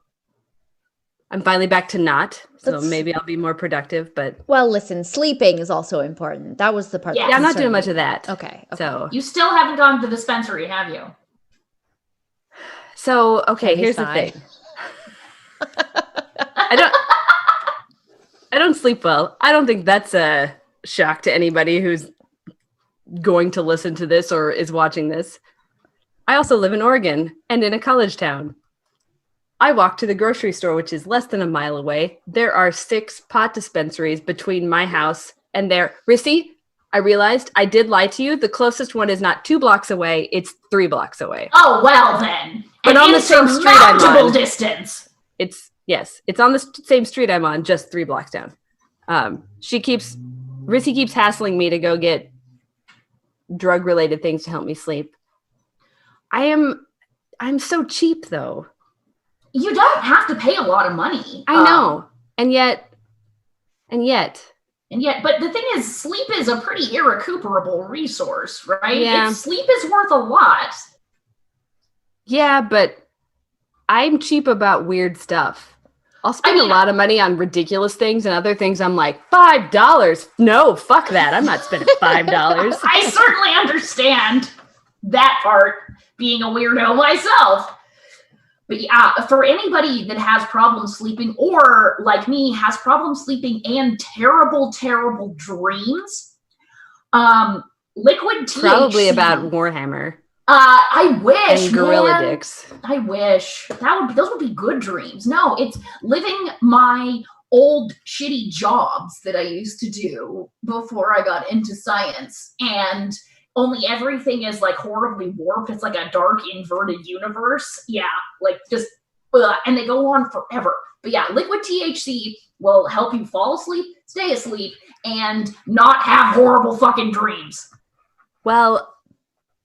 I'm finally back to not, so maybe I'll be more productive, but... Well, listen, sleeping is also important. That was the part. Yeah, that I'm not doing concerned much me. of that. Okay. So You still haven't gone to the dispensary, have you? okay, Heavy here's sigh. the thing. I don't sleep well. I don't think that's a shock to anybody who's going to listen to this or is watching this. I also live in Oregon and in a college town. I walk to the grocery store, which is less than a mile away. There are 6 pot dispensaries between my house and there. Rissy, I realized I did lie to you. The closest one is not 2 blocks away. It's 3 blocks away. Oh, well then. But An on the same street I'm insurmountable on. distance. It's on the same street I'm on, just 3 blocks down. Rissy keeps hassling me to go get drug-related things to help me sleep. I'm so cheap though. You don't have to pay a lot of money. I know. And yet. But the thing is, sleep is a pretty irrecuperable resource, right? Yeah. Sleep is worth a lot. Yeah, but I'm cheap about weird stuff. I'll spend a lot of money on ridiculous things and other things I'm like, $5? No, fuck that. I'm not spending $5. I certainly understand that part, being a weirdo myself. But yeah, for anybody that has problems sleeping or, like me, has problems sleeping and terrible, terrible dreams, liquid THC... Probably about Warhammer. I wish, and gorilla man. dicks. I wish. Those would be good dreams. No, it's living my old shitty jobs that I used to do before I got into science, and only everything is like horribly warped. It's like a dark inverted universe. Yeah, like just and they go on forever. But yeah, liquid THC will help you fall asleep, stay asleep, and not have horrible fucking dreams. Well,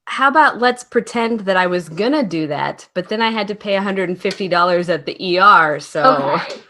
how about let's pretend that I was gonna do that, but then I had to pay $150 at the ER, so... Okay.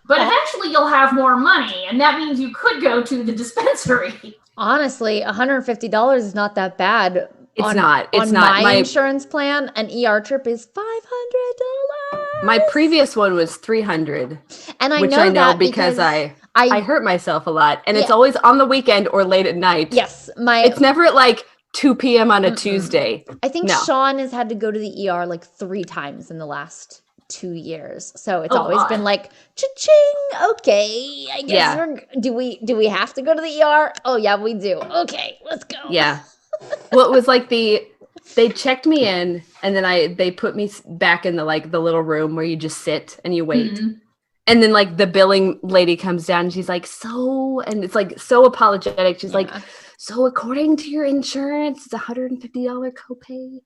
But eventually you'll have more money, and that means you could go to the dispensary. Honestly, $150 is not that bad It's on, not. It's on not. my insurance plan, an ER trip is $500. My previous one was 300, and I which know I know that because I hurt myself a lot, and it's Yeah. always on the weekend or late at night. Yes, It's never at like 2 p.m. on a Tuesday. I think No. Sean has had to go to the ER like 3 times in the last 2 years. So it's Oh, always God. been like, cha-ching, okay, I guess Yeah. do we have to go to the ER? Oh yeah, we do. Okay, let's go. Yeah. Well, it was like they checked me in, and then they put me back in the little room where you just sit and you wait. Mm-hmm. And then like the billing lady comes down and she's like, and it's like so apologetic. She's like, so according to your insurance, it's $150 copay.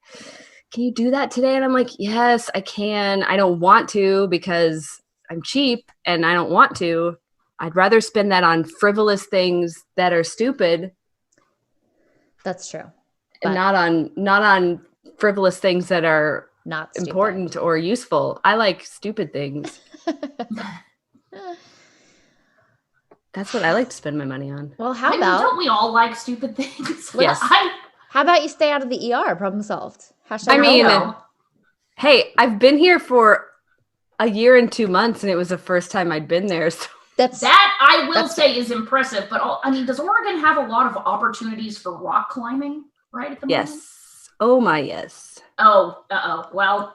Can you do that today? And I'm like, yes, I can. I don't want to because I'm cheap and I don't want to. I'd rather spend that on frivolous things that are stupid. That's true. And not on frivolous things that are not stupid. Important or useful. I like stupid things. That's what I like to spend my money on. Well, don't we all like stupid things? Yes. How about you stay out of the ER? Problem solved. Hey, I've been here for a year and 2 months, and it was the first time I'd been there. So. That I will say is impressive. But does Oregon have a lot of opportunities for rock climbing right at the moment? Yes. Oh my, yes. Oh, well,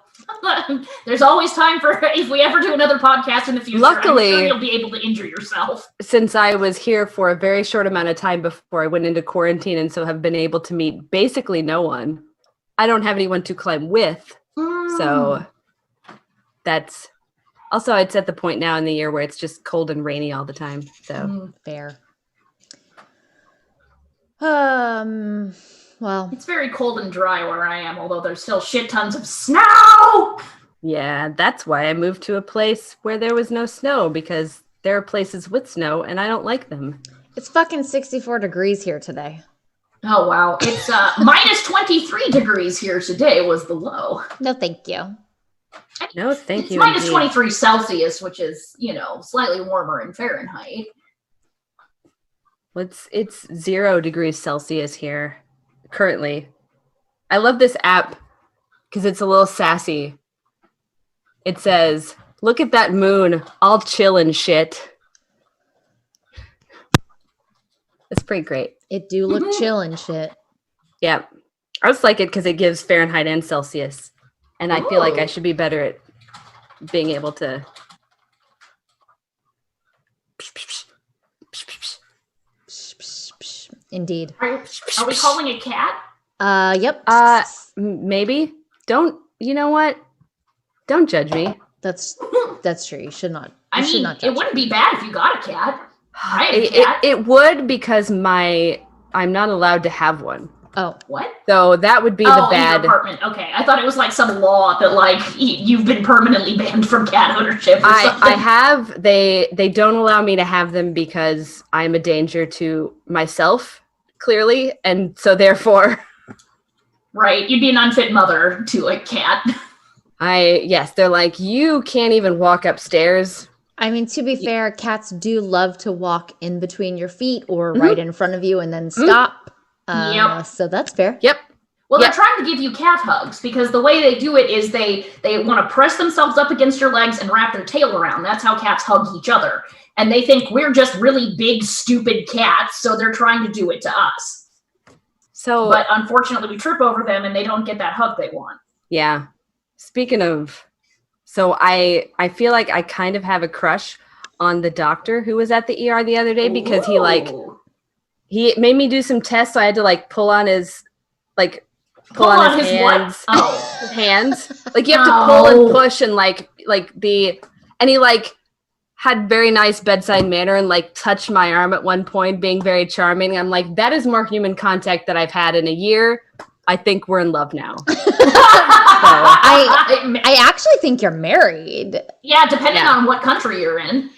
there's always time for if we ever do another podcast in the future. Luckily, I'm sure you'll be able to injure yourself. Since I was here for a very short amount of time before I went into quarantine, and so have been able to meet basically no one. I don't have anyone to climb with, so that's also it's at the point now in the year where it's just cold and rainy all the time. So fair. Well, it's very cold and dry where I am, although there's still shit tons of snow. Yeah, that's why I moved to a place where there was no snow, because there are places with snow and I don't like them. It's fucking 64 degrees here today. Oh, wow. It's minus 23 degrees here today was the low. No, thank you. No, thank you. It's minus 23 Celsius, which is, slightly warmer in Fahrenheit. Well, it's 0 degrees Celsius here currently. I love this app because it's a little sassy. It says, "Look at that moon, all chill and shit." It's pretty great. It do look chill and shit. Yeah. I just like it because it gives Fahrenheit and Celsius. And I feel like I should be better at being able to. Indeed. Are we calling a cat? Yep. Maybe. You know what? Don't judge me. That's true. You should not. It wouldn't be bad if you got a cat. I have a cat. It would, because I'm not allowed to have one. Oh, what? So that would be the bad. In your apartment. Okay, I thought it was like some law that you've been permanently banned from cat ownership. Or something. I have. They don't allow me to have them because I'm a danger to myself, clearly, and so therefore. Right, you'd be an unfit mother to a cat. Yes, they're like, you can't even walk upstairs. I mean, to be fair, cats do love to walk in between your feet or right in front of you and then stop. Yep. So that's fair. Yep. Well, they're trying to give you cat hugs because the way they do it is they want to press themselves up against your legs and wrap their tail around. That's how cats hug each other. And they think we're just really big, stupid cats, so they're trying to do it to us. But unfortunately, we trip over them and they don't get that hug they want. Yeah. Speaking of, so I feel like I kind of have a crush on the doctor who was at the ER the other day because he made me do some tests. So I had to pull on his hands. What? Oh. Hands. Like you have to pull and push and and he had very nice bedside manner and touched my arm at one point, being very charming. I'm like, that is more human contact that I've had in a year. I think we're in love now. I actually think you're married. Yeah, depending on what country you're in.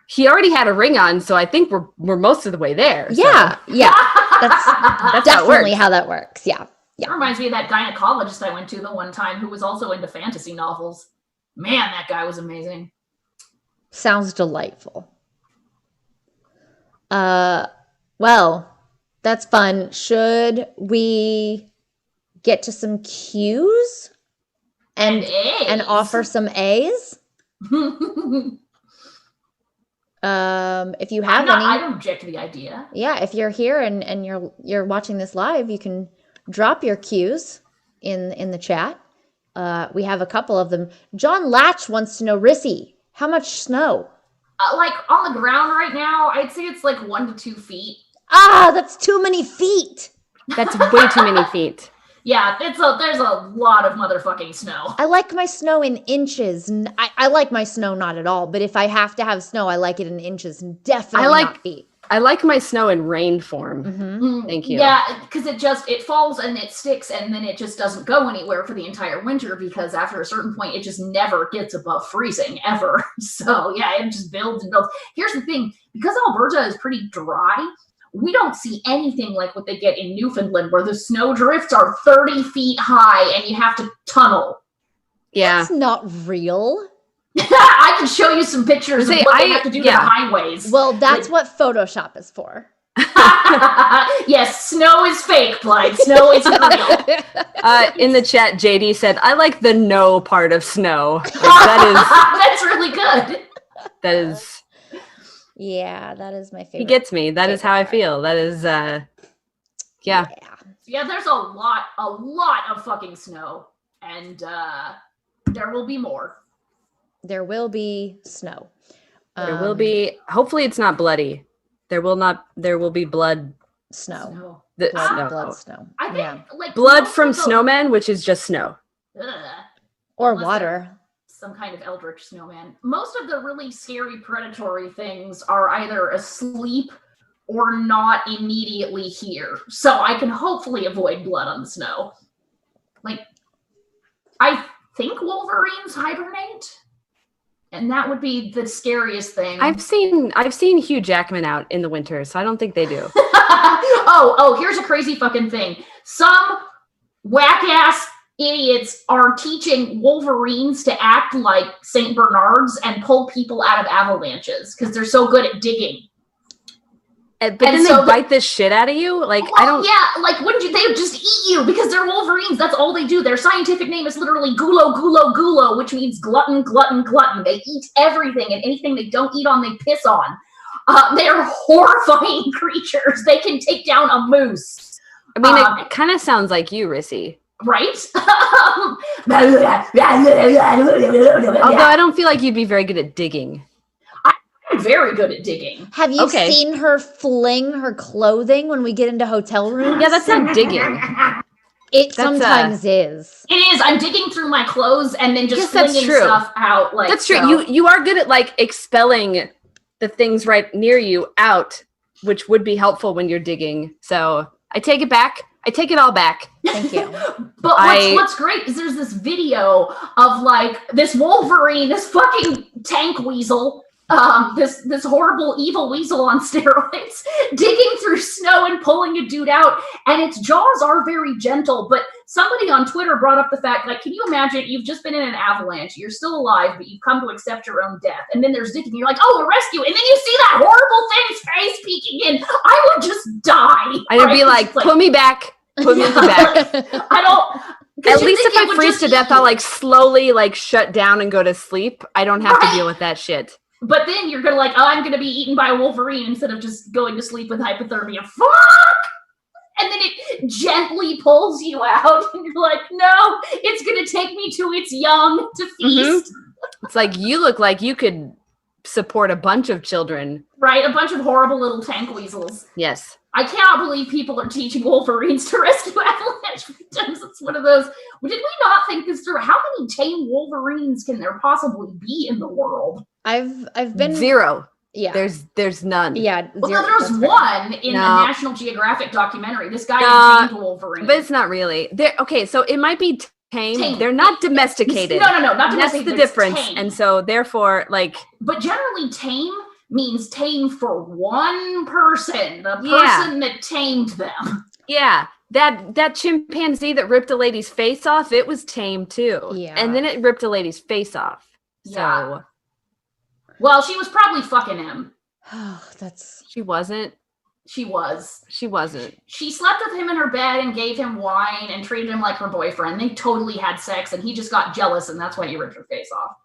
He already had a ring on, so I think we're most of the way there. Yeah, so. Yeah. That's definitely how that works. Yeah. That reminds me of that gynecologist I went to the one time who was also into fantasy novels. Man, that guy was amazing. Sounds delightful. Well, that's fun. Should we get to some Q's and A's. offer some A's. If you have any, I don't object to the idea. yeah, if you're here and you're watching this live, you can drop your Q's in the chat. We have a couple of them. John Latch wants to know, Rissy, how much snow? Like on the ground right now, I'd say it's like 1 to 2 feet. Ah, that's too many feet. That's way too many feet. Yeah, there's a lot of motherfucking snow. I like my snow in inches. I like my snow not at all, but if I have to have snow, I like it in inches, definitely not feet. I like my snow in rain form. Mm-hmm. Thank you. Yeah, because it falls and it sticks and then it just doesn't go anywhere for the entire winter because after a certain point, it just never gets above freezing ever. So yeah, it just builds and builds. Here's the thing, because Alberta is pretty dry, we don't see anything like what they get in Newfoundland where the snow drifts are 30 feet high and you have to tunnel. Yeah. That's not real. I can show you some pictures of what they have to do to the highways. Well, that's what Photoshop is for. Yes, snow is fake, Blythe. Snow isn't real. In the chat, JD said, I like the no part of snow. Like, That's really good. That is... Yeah, that is my favorite. He gets me. That is how I feel. That is, yeah. Yeah, there's a lot of fucking snow. And there will be more. There will be snow. There will be, hopefully it's not bloody. There will be blood. Snow. Snow. Snow. I think like blood from snowmen, which is just snow. Or Unless water. Some kind of eldritch snowman. Most of the really scary predatory things are either asleep or not immediately here. So I can hopefully avoid blood on the snow. Like, I think wolverines hibernate. And that would be the scariest thing. I've seen Hugh Jackman out in the winter, so I don't think they do. oh, here's a crazy fucking thing. Some whack-ass idiots are teaching wolverines to act like St. Bernards and pull people out of avalanches because they're so good at digging. But then they bite the shit out of you? Like, well, I don't... Yeah, like, wouldn't you... They would just eat you because they're wolverines. That's all they do. Their scientific name is literally gulo, gulo, gulo, which means glutton, glutton, glutton. They eat everything, and anything they don't eat on, they piss on. They are horrifying creatures. They can take down a moose. I mean, it kind of sounds like you, Rissy. Right? Although I don't feel like you'd be very good at digging. I'm very good at digging. Have you seen her fling her clothing when we get into hotel rooms? Yeah, that's not digging. It sometimes is. It is. I'm digging through my clothes and then just flinging stuff out. Like that's true. So. You are good at like expelling the things right near you out, which would be helpful when you're digging. So I take it back. I take it all back. Thank you. But what's great is there's this video of like this Wolverine, this fucking tank weasel, this horrible evil weasel on steroids, digging through snow and pulling a dude out, and its jaws are very gentle. But somebody on Twitter brought up the fact, like, can you imagine you've just been in an avalanche, you're still alive, but you've come to accept your own death, and then there's digging, you're like, oh, a rescue, and then you see that horrible thing's face peeking in. I would just die. I would be like, put me back. Put me back. I don't. At least if I freeze to death, I'll like slowly like shut down and go to sleep. I don't have to deal with that shit. But then you're gonna like, oh, I'm gonna be eaten by a wolverine instead of just going to sleep with hypothermia. Fuck! And then it gently pulls you out, and you're like, no, it's gonna take me to its young to feast. Mm-hmm. It's like you look like you could support a bunch of children. Right, a bunch of horrible little tank weasels. Yes. I cannot believe people are teaching wolverines to rescue avalanche victims. It's one of those. Did we not think this through? How many tame wolverines can there possibly be in the world? I've been zero. Yeah, there's none. Yeah, well, no, there's one in the National Geographic documentary. This guy tamed wolverine, but it's not really. Okay, so it might be tame. They're not domesticated. No, not domesticated. That's the difference, tame. And so therefore, like. But generally, tame means tame for one person, the person that tamed them. Yeah, that chimpanzee that ripped a lady's face off, it was tame too. Yeah, and then it ripped a lady's face off. So. Yeah. Well, she was probably fucking him. Oh, that's. She wasn't. She was. She wasn't. She slept with him in her bed and gave him wine and treated him like her boyfriend. They totally had sex, and he just got jealous, and that's why he ripped her face off.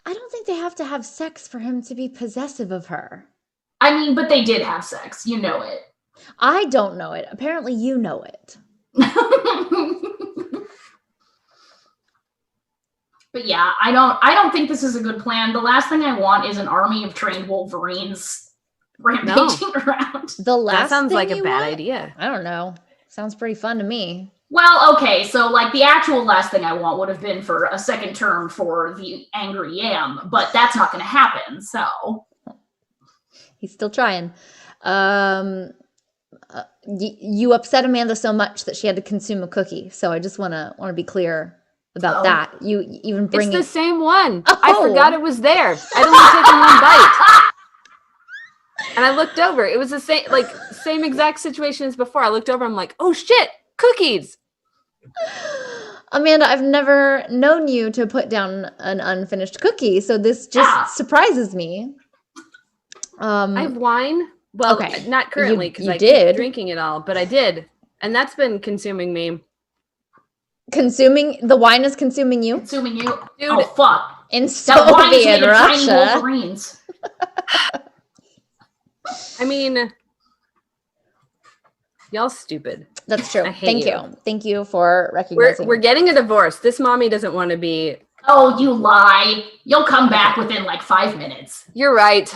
I don't think they have to have sex for him to be possessive of her. I mean, but they did have sex. You know it. I don't know it. Apparently you know it. But yeah, I don't think this is a good plan. The last thing I want is an army of trained Wolverines rampaging around. The last That sounds thing like a you bad want? idea. I don't know. Sounds pretty fun to me. Well, okay, so like the actual last thing I want would have been for a second term for the Angry Yam, but that's not going to happen, so. He's still trying. You upset Amanda so much that she had to consume a cookie. So I just want to be clear about that. You even bring It's the same one. Oh. I forgot it was there. I'd only taken one bite. And I looked over. It was the same exact situation as before. I looked over. I'm like, oh shit, cookies. Amanda, I've never known you to put down an unfinished cookie, so this just surprises me. I have wine. Well, okay. Not currently because I did. keep drinking it all, but I did, and that's been consuming me. Consuming the wine is consuming you. Consuming you, dude. Oh fuck! In That wine is Soviet made of tiny Russia. Wolverines. I mean, y'all stupid. That's true. I hate Thank you for recognizing. We're getting a divorce. This mommy doesn't want to be. Oh, you lie! You'll come back within like 5 minutes. You're right.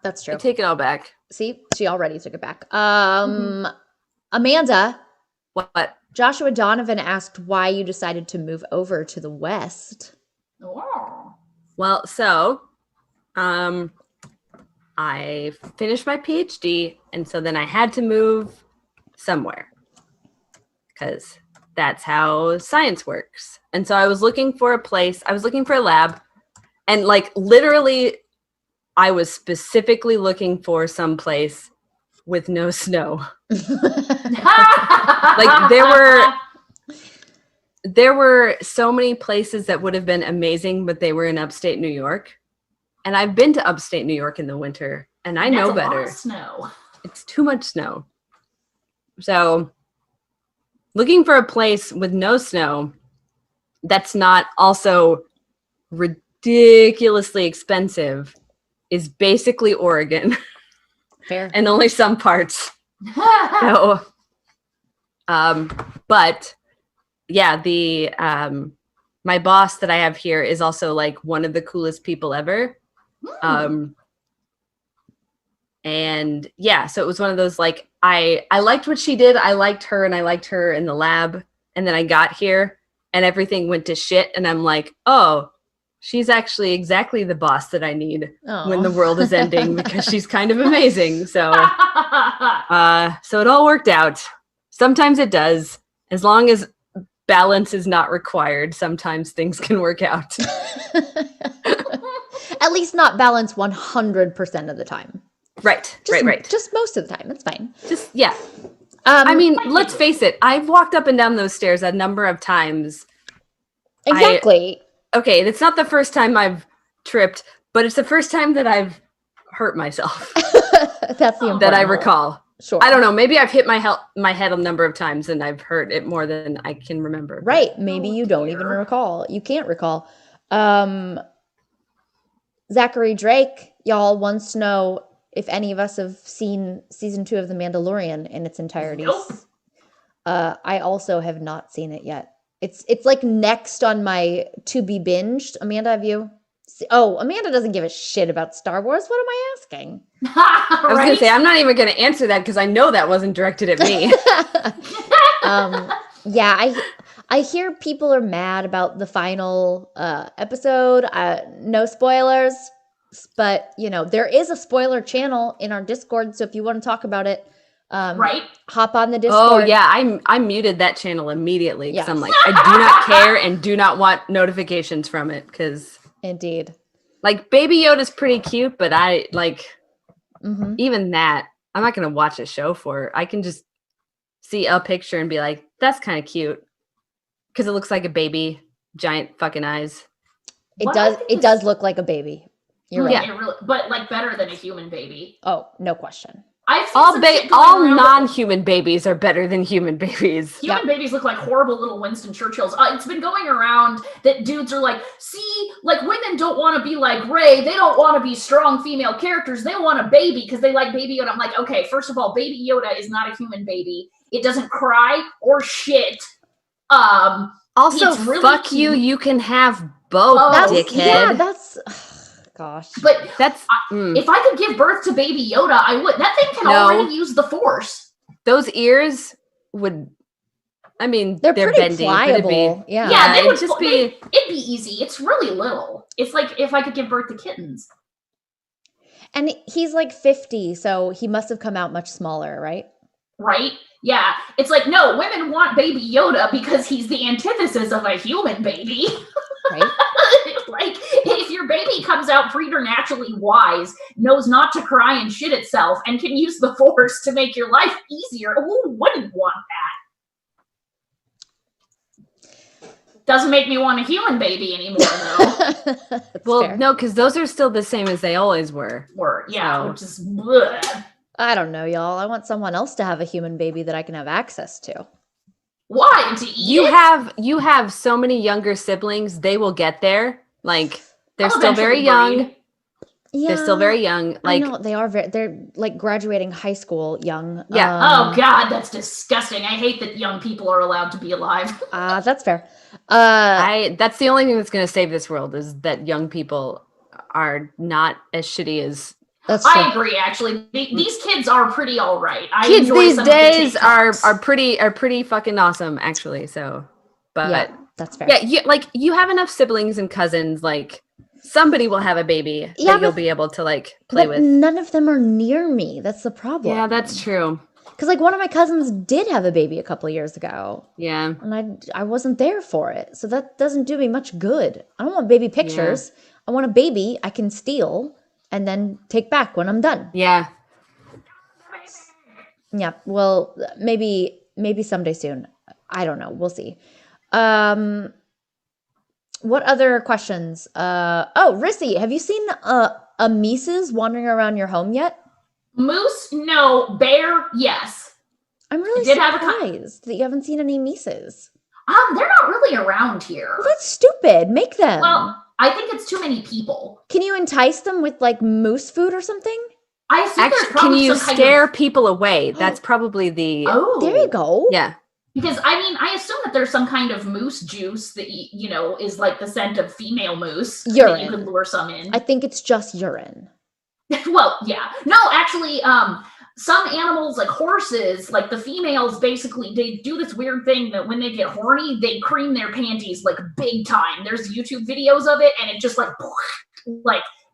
That's true. I take it all back. See, she already took it back. Amanda, What? Joshua Donovan asked why you decided to move over to the West. Oh. Well, so, I finished my PhD, and so then I had to move somewhere because that's how science works. And so I was looking for a place. I was looking for a lab, and like literally, I was specifically looking for some place with no snow. Like there were so many places that would have been amazing, but they were in upstate New York. And I've been to upstate New York in the winter, and I know That's a lot better. of snow. It's too much snow. So looking for a place with no snow that's not also ridiculously expensive is basically Oregon. Fair. And only some parts. So, but yeah, my boss that I have here is also like one of the coolest people ever. And yeah, so it was one of those like I liked what she did. I liked her, and I liked her in the lab. And then I got here and everything went to shit. And I'm like, oh, she's actually exactly the boss that I need when the world is ending because she's kind of amazing. So so it all worked out. Sometimes it does. As long as balance is not required, sometimes things can work out. At least not balance 100% of the time. Right. Right. Just most of the time. It's fine. Just, yeah. I mean, let's face it. I've walked up and down those stairs a number of times. Exactly. Okay, it's not the first time I've tripped, but it's the first time that I've hurt myself. That's the important that I part. recall. Sure. I don't know. Maybe I've hit my head a number of times and I've hurt it more than I can remember. Right. Maybe you don't even recall. You can't recall. Zachary Drake, y'all wants to know if any of us have seen season 2 of The Mandalorian in its entirety. Nope. I also have not seen it yet. It's like next on my to be binged. Amanda, have you? Oh, Amanda doesn't give a shit about Star Wars. What am I asking? I was going to say, I'm not even going to answer that because I know that wasn't directed at me. Yeah, I hear people are mad about the final episode. No spoilers, but there is a spoiler channel in our Discord. So if you want to talk about it, hop on the Discord. Oh yeah, I muted that channel immediately because I'm like, I do not care and do not want notifications from it because indeed, like Baby Yoda's pretty cute, but I like even that I'm not gonna watch a show for. I can just see a picture and be like, that's kind of cute because it looks like a baby, giant fucking eyes. It does look like a baby. You're right. It really, but like better than a human baby. Oh, no question. I've seen some shit going All around non-human babies are better than human babies. Human babies look like horrible little Winston Churchills. It's been going around that dudes are like, see, like women don't want to be like Rey. They don't want to be strong female characters. They want a baby because they like Baby Yoda. I'm like, okay, first of all, Baby Yoda is not a human baby. It doesn't cry or shit. Also, really fuck cute. you. You can have both, dickhead. Yeah, that's gosh. But that's if I could give birth to Baby Yoda, I would. That thing can already use the Force. Those ears would. I mean, they're pretty bending. pliable. Yeah. Yeah, they would just be. It'd be easy. It's really little. It's like if I could give birth to kittens. And he's like 50, so he must have come out much smaller, right? Right? Yeah. It's like, no, women want Baby Yoda because he's the antithesis of a human baby. Right? Like, if your baby comes out preternaturally wise, knows not to cry and shit itself, and can use the Force to make your life easier, who wouldn't want that? Doesn't make me want a human baby anymore, though. Well, fair. no, because those are still the same as they always were. Which is bleh. I don't know, y'all. I want someone else to have a human baby that I can have access to. Why? To eat You have so many younger siblings. They will get there. Like they're I'll still very eventually young. breed. Yeah, They're still very young. Like I know they are they're like graduating high school young. Yeah. Oh God, that's disgusting. I hate that young people are allowed to be alive. That's fair. that's the only thing that's going to save this world is that young people are not as shitty as. That's true. I agree. Actually, these kids are pretty all right. Kids these some of the days are TikToks. pretty fucking awesome, actually. So, but Yeah, that's fair. yeah, you have enough siblings and cousins, like somebody will have a baby that you'll be able to like play but with. none of them are near me. That's the problem. Yeah, that's true. Because like one of my cousins did have a baby a couple of years ago, Yeah, and I wasn't there for it, so that doesn't do me much good. I don't want baby pictures. I want a baby I can steal and then take back when I'm done. yeah. Yeah, well, maybe someday soon. I don't know. We'll see. What other questions? Rissy, have you seen a Mises wandering around your home yet? Moose, no. Bear, yes. I'm really did have a surprised that you haven't seen any Mises. They're not really around here. Well, that's stupid. Make them. Well, I think it's too many people. Can you entice them with like moose food or something? I assume there's Actually, can probably you some kind scare of... people away? That's probably the. Oh, There you go. Yeah. Because I mean, I assume that there's some kind of moose juice that is like the scent of female moose that Urine. you could lure some in. I think it's just urine. Well, yeah. No, actually, some animals, like horses, like the females, basically, they do this weird thing that when they get horny, they cream their panties like big time. There's YouTube videos of it, and it just like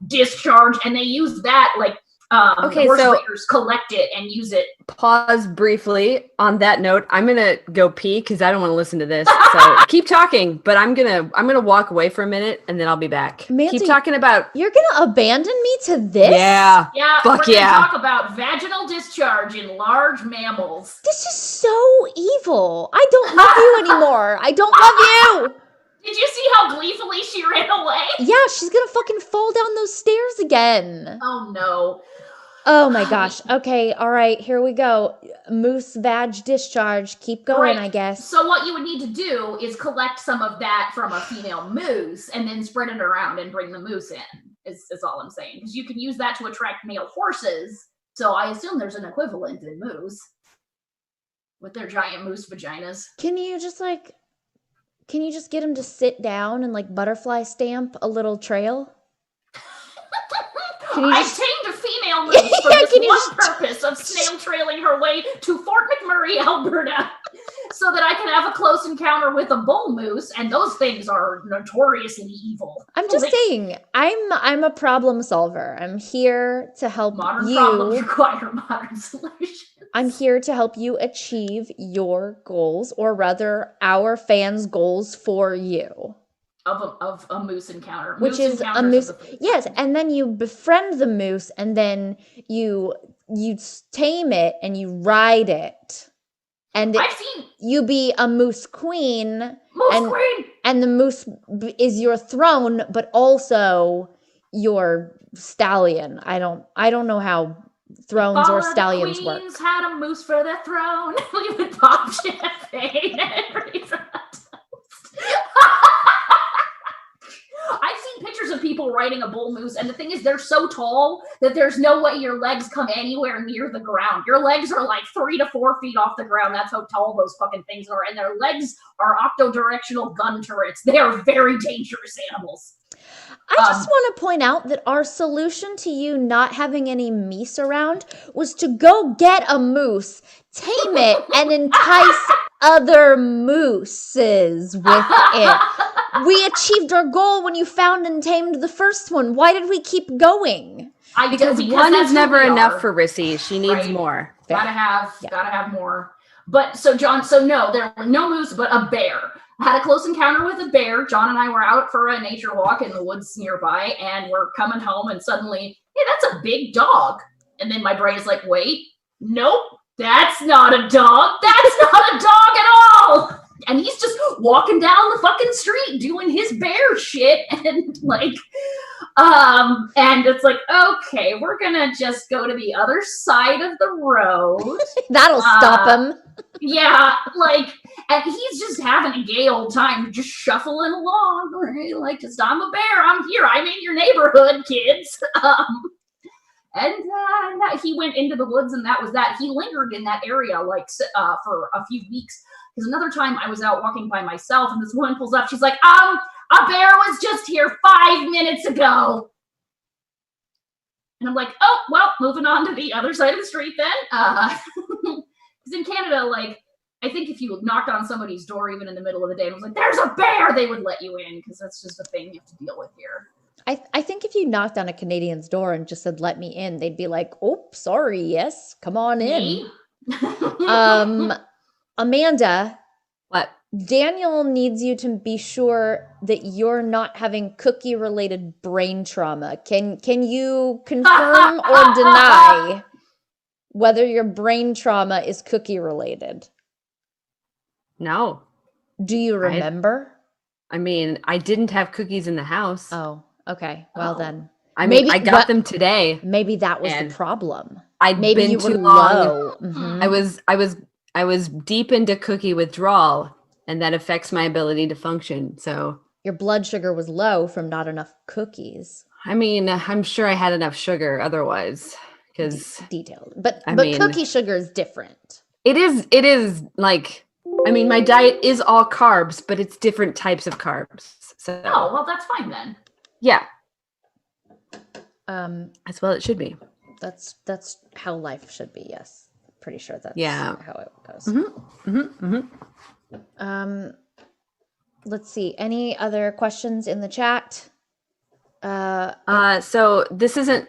discharge, and they use that like Okay, horse so- breeders collect it and use it. Pause briefly on that note. I'm gonna go pee because I don't want to listen to this. So keep talking, but I'm gonna walk away for a minute and then I'll be back. Mandy, Keep talking about. You're gonna abandon me to this? Yeah. Yeah, Fuck we're yeah. gonna talk about vaginal discharge in large mammals. This is so evil. I don't love you anymore. I don't love you. Did you see how gleefully she ran away? Yeah, she's gonna fucking fall down those stairs again. Oh no. Oh my gosh. Okay, all right, here we go. Moose vag discharge. Keep going, Right. I guess. So what you would need to do is collect some of that from a female moose and then spread it around and bring the moose in, is all I'm saying. Because you can use that to attract male horses. So I assume there's an equivalent in moose with their giant moose vaginas. Can you just get him to sit down and like butterfly stamp a little trail? Can you I just- tamed a female moose for Yeah, this can you one just- purpose of snail trailing her way to Fort McMurray, Alberta, so that I can have a close encounter with a bull moose, and those things are notoriously evil. I'm just Like, saying, I'm a problem solver. I'm here to help modern problems you. require modern solutions. I'm here to help you achieve your goals, or rather, our fans' goals for you. Of a moose encounter, Which Moose is a encounters moose. of the- Yes, and then you befriend the moose, and then you tame it and you ride it, and I've seen you be a moose queen, Moose and- Queen. and the moose is your throne, but also your stallion. I don't know how thrones or stallions work. Queens had a moose for their throne. We would pop champagne and raise a toast. I've seen pictures of people riding a bull moose, and the thing is, they're so tall that there's no way your legs come anywhere near the ground. Your legs are like 3 to 4 feet off the ground. That's how tall those fucking things are, and their legs are octo-directional gun turrets. They are very dangerous animals. I just want to point out that our solution to you not having any meese around was to go get a moose, tame it, and entice other mooses with it. We achieved our goal when you found and tamed the first one. Why did we keep going? Because one is never enough for Rissy. She needs more. Gotta have more. But so John, no, there were no moose, but a bear. I had a close encounter with a bear. John and I were out for a nature walk in the woods nearby, and we're coming home, and suddenly, hey, that's a big dog. And then my brain is like, wait, nope, that's not a dog. That's not a dog at all. And he's just walking down the fucking street doing his bear shit, and like, and it's like, okay, we're gonna just go to the other side of the road. That'll stop him. Yeah, like, and he's just having a gay old time, just shuffling along, right? Like, just, I'm a bear, I'm here, I'm in your neighborhood, kids. And he went into the woods, and that was that. He lingered in that area, like, for a few weeks. Because another time I was out walking by myself, and this woman pulls up, she's like, a bear was just here 5 minutes ago. And I'm like, oh, well, moving on to the other side of the street then. Because in Canada, like, I think if you knocked on somebody's door even in the middle of the day and was like, there's a bear, they would let you in, because that's just a thing you have to deal with here. I think if you knocked on a Canadian's door and just said, let me in, they'd be like, oh, sorry, yes, come on in. Amanda. What? Daniel needs you to be sure that you're not having cookie-related brain trauma. Can you confirm or deny whether your brain trauma is cookie-related? No. Do you remember? I mean, I didn't have cookies in the house. Oh, okay. Well then. I mean, I got them today. Maybe that was the problem. Maybe you been too were long. low. Mm-hmm. I was deep into cookie withdrawal, and that affects my ability to function. So your blood sugar was low from not enough cookies. I mean, I'm sure I had enough sugar otherwise, because detailed. But cookie sugar is different. It is like, I mean, my diet is all carbs, but it's different types of carbs. So well, that's fine then. Yeah. As well it should be. That's how life should be, yes. Pretty sure that's how it goes. Mm-hmm. Mm-hmm. Mm-hmm. Let's see. Any other questions in the chat? So this isn't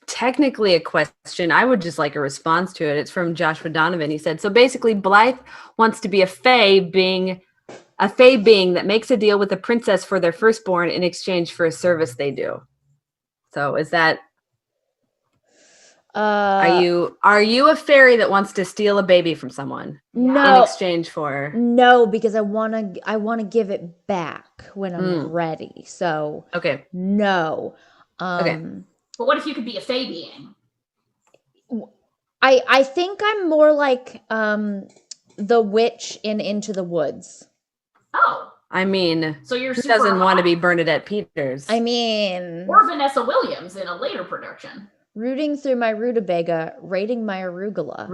technically a question. I would just like a response to it. It's from Joshua Donovan. He said, so basically Blythe wants to be a fae being that makes a deal with the princess for their firstborn in exchange for a service they do. So is that are you a fairy that wants to steal a baby from someone in exchange for? No, because I want to give it back when I'm ready. So okay, no. Okay, but what if you could be a fae being? I think I'm more like the witch in Into the Woods. Oh. I mean, so you're who doesn't want to be Bernadette Peters? I mean, or Vanessa Williams in a later production. Rooting through my rutabaga, raiding my arugula.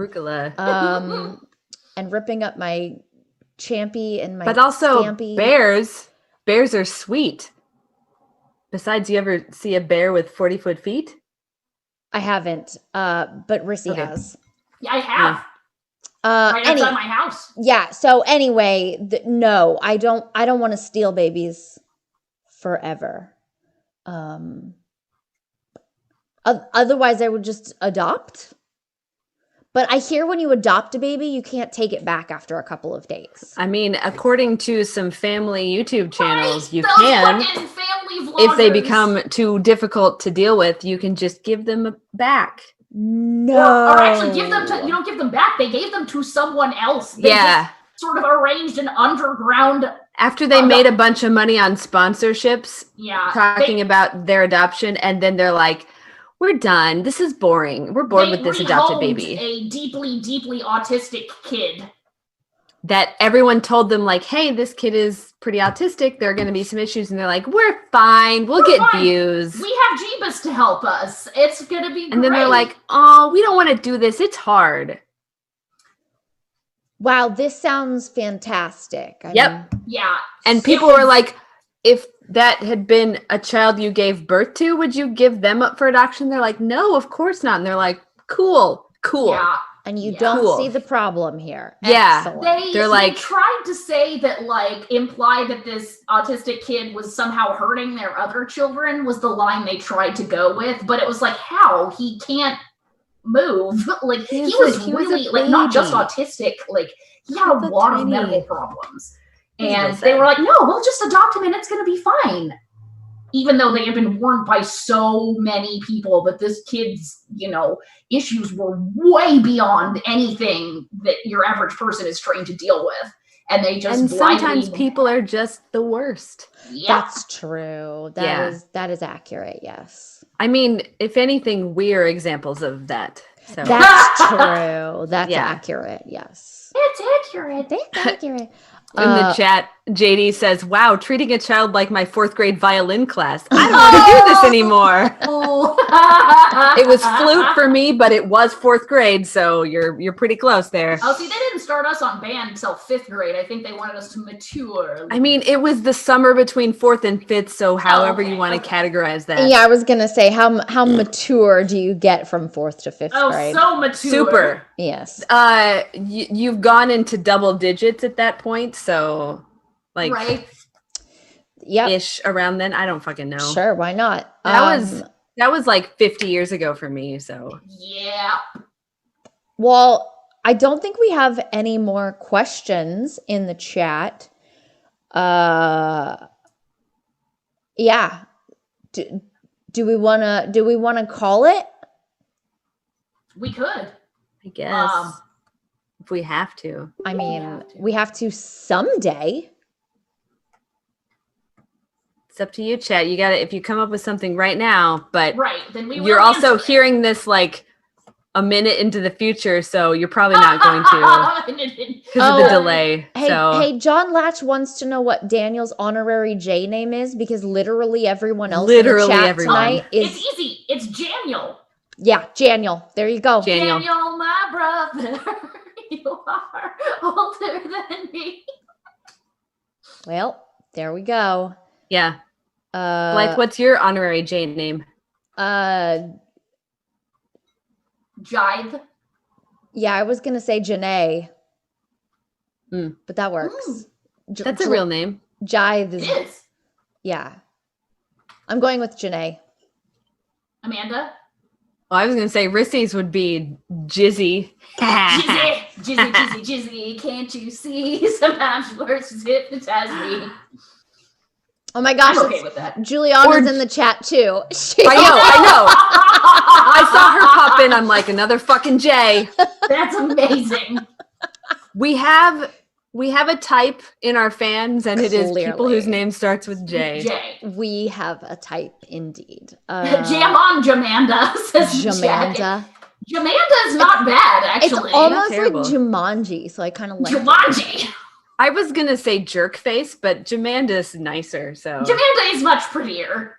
And ripping up my champy and my But also Stampy. Bears are sweet. Besides, you ever see a bear with 40-foot feet? I haven't, but Rissy has. Yeah, I have. Right outside my house. Yeah. So anyway, no, I don't want to steal babies forever. Otherwise, I would just adopt. But I hear when you adopt a baby, you can't take it back after a couple of days. I mean, according to some family YouTube channels, you Those can. fucking family vloggers. If they become too difficult to deal with, you can just give them back. No. Or actually you don't give them back. They gave them to someone else. They just sort of arranged an underground After they made a bunch of money on sponsorships, talking about their adoption, and then they're like, we're done. This is boring. We're bored with this adopted baby. A deeply, deeply autistic kid. That everyone told them, like, hey, this kid is pretty autistic. There are going to be some issues. And they're like, we're fine. We'll get views. We have Jeebus to help us. It's going to be great. And then they're like, oh, we don't want to do this. It's hard. Wow, this sounds fantastic. Yeah. And people were like, if that had been a child you gave birth to, would you give them up for adoption? They're like, no, of course not. And they're like, cool. Yeah. And you don't see the problem here. Yeah. Excellent. They tried to say that, like, imply that this autistic kid was somehow hurting their other children was the line they tried to go with. But it was like, how? He can't move. Like, he was really, like, not just autistic. Like, he had a lot of medical problems. And they were like, no, we'll just adopt him and it's going to be fine. Even though they have been warned by so many people that this kid's, issues were way beyond anything that your average person is trained to deal with. And they just sometimes people are just the worst. Yeah. That's true. That is accurate, yes. I mean, if anything, we're examples of that. So. That's true. That's accurate, yes. It's accurate. That's accurate. In the chat, JD says, wow, treating a child like my 4th grade violin class. I don't want to do this anymore. It was flute for me, but it was 4th grade, so you're pretty close there. Oh, see, they didn't start us on band until 5th grade. I think they wanted us to mature. I mean, it was the summer between 4th and 5th, so however you want to categorize that. Yeah, I was going to say, how mature do you get from 4th to 5th grade? Oh, so mature. Super. Yes. You've gone into double digits at that point, so like ish around then. I don't fucking know. Sure, why not? That was like 50 years ago for me, so. Yeah. Well, I don't think we have any more questions in the chat. Yeah. Do we want to call it? We could. I guess. If we have to. I mean, we have to someday. It's up to you, chat. You got to, if you come up with something right now, but then you're also hearing this like a minute into the future, so you're probably not going to because of the delay. Hey, John Latch wants to know what Daniel's honorary J name is because literally everyone else in the chat tonight is. It's easy. It's Janiel. Yeah, Janiel. There you go. Janiel, my brother. You are older than me. Well, there we go. Yeah. Like, what's your honorary J name? Jithe. Yeah, I was gonna say Janae, but that works. That's a real name. Jithe is. Yeah, I'm going with Janae. Amanda. Well, I was going to say Rissy's would be Jizzy. Jizzy, can't you see? Sometimes words hypnotize me. Oh my gosh, I'm okay with that. Juliana's in the chat too. I know. I saw her pop in. I'm like, another fucking J. That's amazing. We have a type in our fans, and it is people whose name starts with J. We have a type indeed. Jam on Jamanda, says Jamanda. Jamanda is not bad, actually. It's almost like Jumanji, so I kind of like Jumanji. I was gonna say jerk face, but Jamanda's nicer. So Jamanda is much prettier.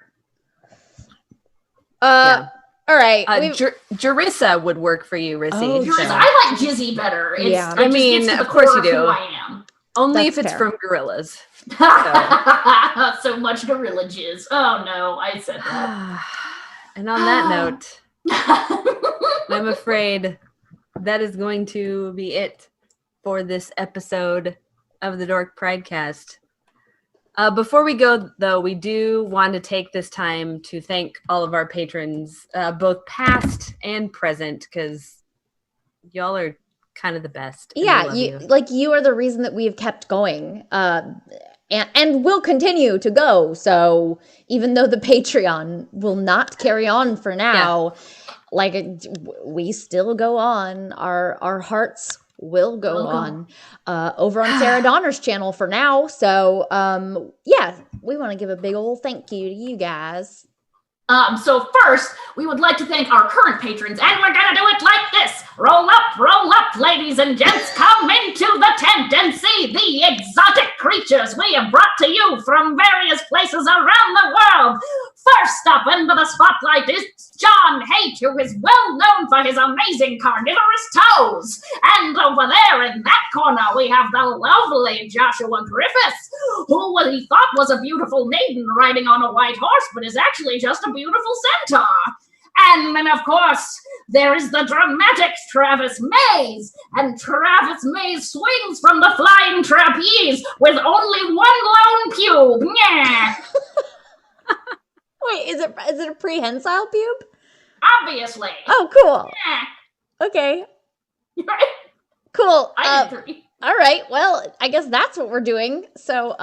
All right. Jarissa would work for you, Rissy. Oh, Jarissa, I like Jizzy better. I mean, of course you do. I am. Only if it's from gorillas. So much gorilla jizz. Oh no, I said that. And on that note, I'm afraid that is going to be it for this episode of the Dork Pridecast. Before we go, though, we do want to take this time to thank all of our patrons, both past and present, because y'all are kind of the best. Yeah, you are the reason that we have kept going, and will continue to go. So even though the Patreon will not carry on for now, we still go on. Our hearts will go on over on Sarah Donner's channel for now. So, yeah, we want to give a big old thank you to you guys. So first, we would like to thank our current patrons, and we're gonna do it like this. Roll up, ladies and gents. Come into the tent and see the exotic creatures we have brought to you from various places around the world. First up into the spotlight is John Haight, who is well known for his amazing carnivorous toes. And over there in that corner, we have the lovely Joshua Griffiths, who he thought was a beautiful maiden riding on a white horse, but is actually just a beautiful centaur. And then, of course, there is the dramatic Travis Mays. And Travis Mays swings from the flying trapeze with only one lone pube. Yeah. Wait, is it a prehensile pube? Obviously. Oh, cool. Yeah. Okay. Right? Cool. I agree. All right. Well, I guess that's what we're doing. So,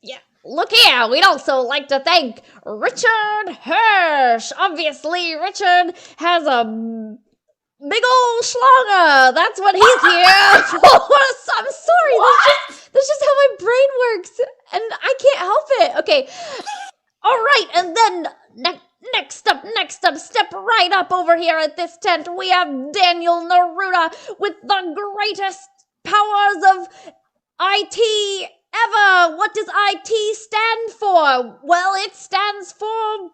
yeah. Look here. We'd also like to thank Richard Hirsch. Obviously, Richard has a big old schlanger. That's what he's here for. I'm sorry. That's just how my brain works, and I can't help it. Okay. All right, and then next up, step right up over here at this tent. We have Daniel Neruda with the greatest powers of IT ever. What does IT stand for? Well, it stands for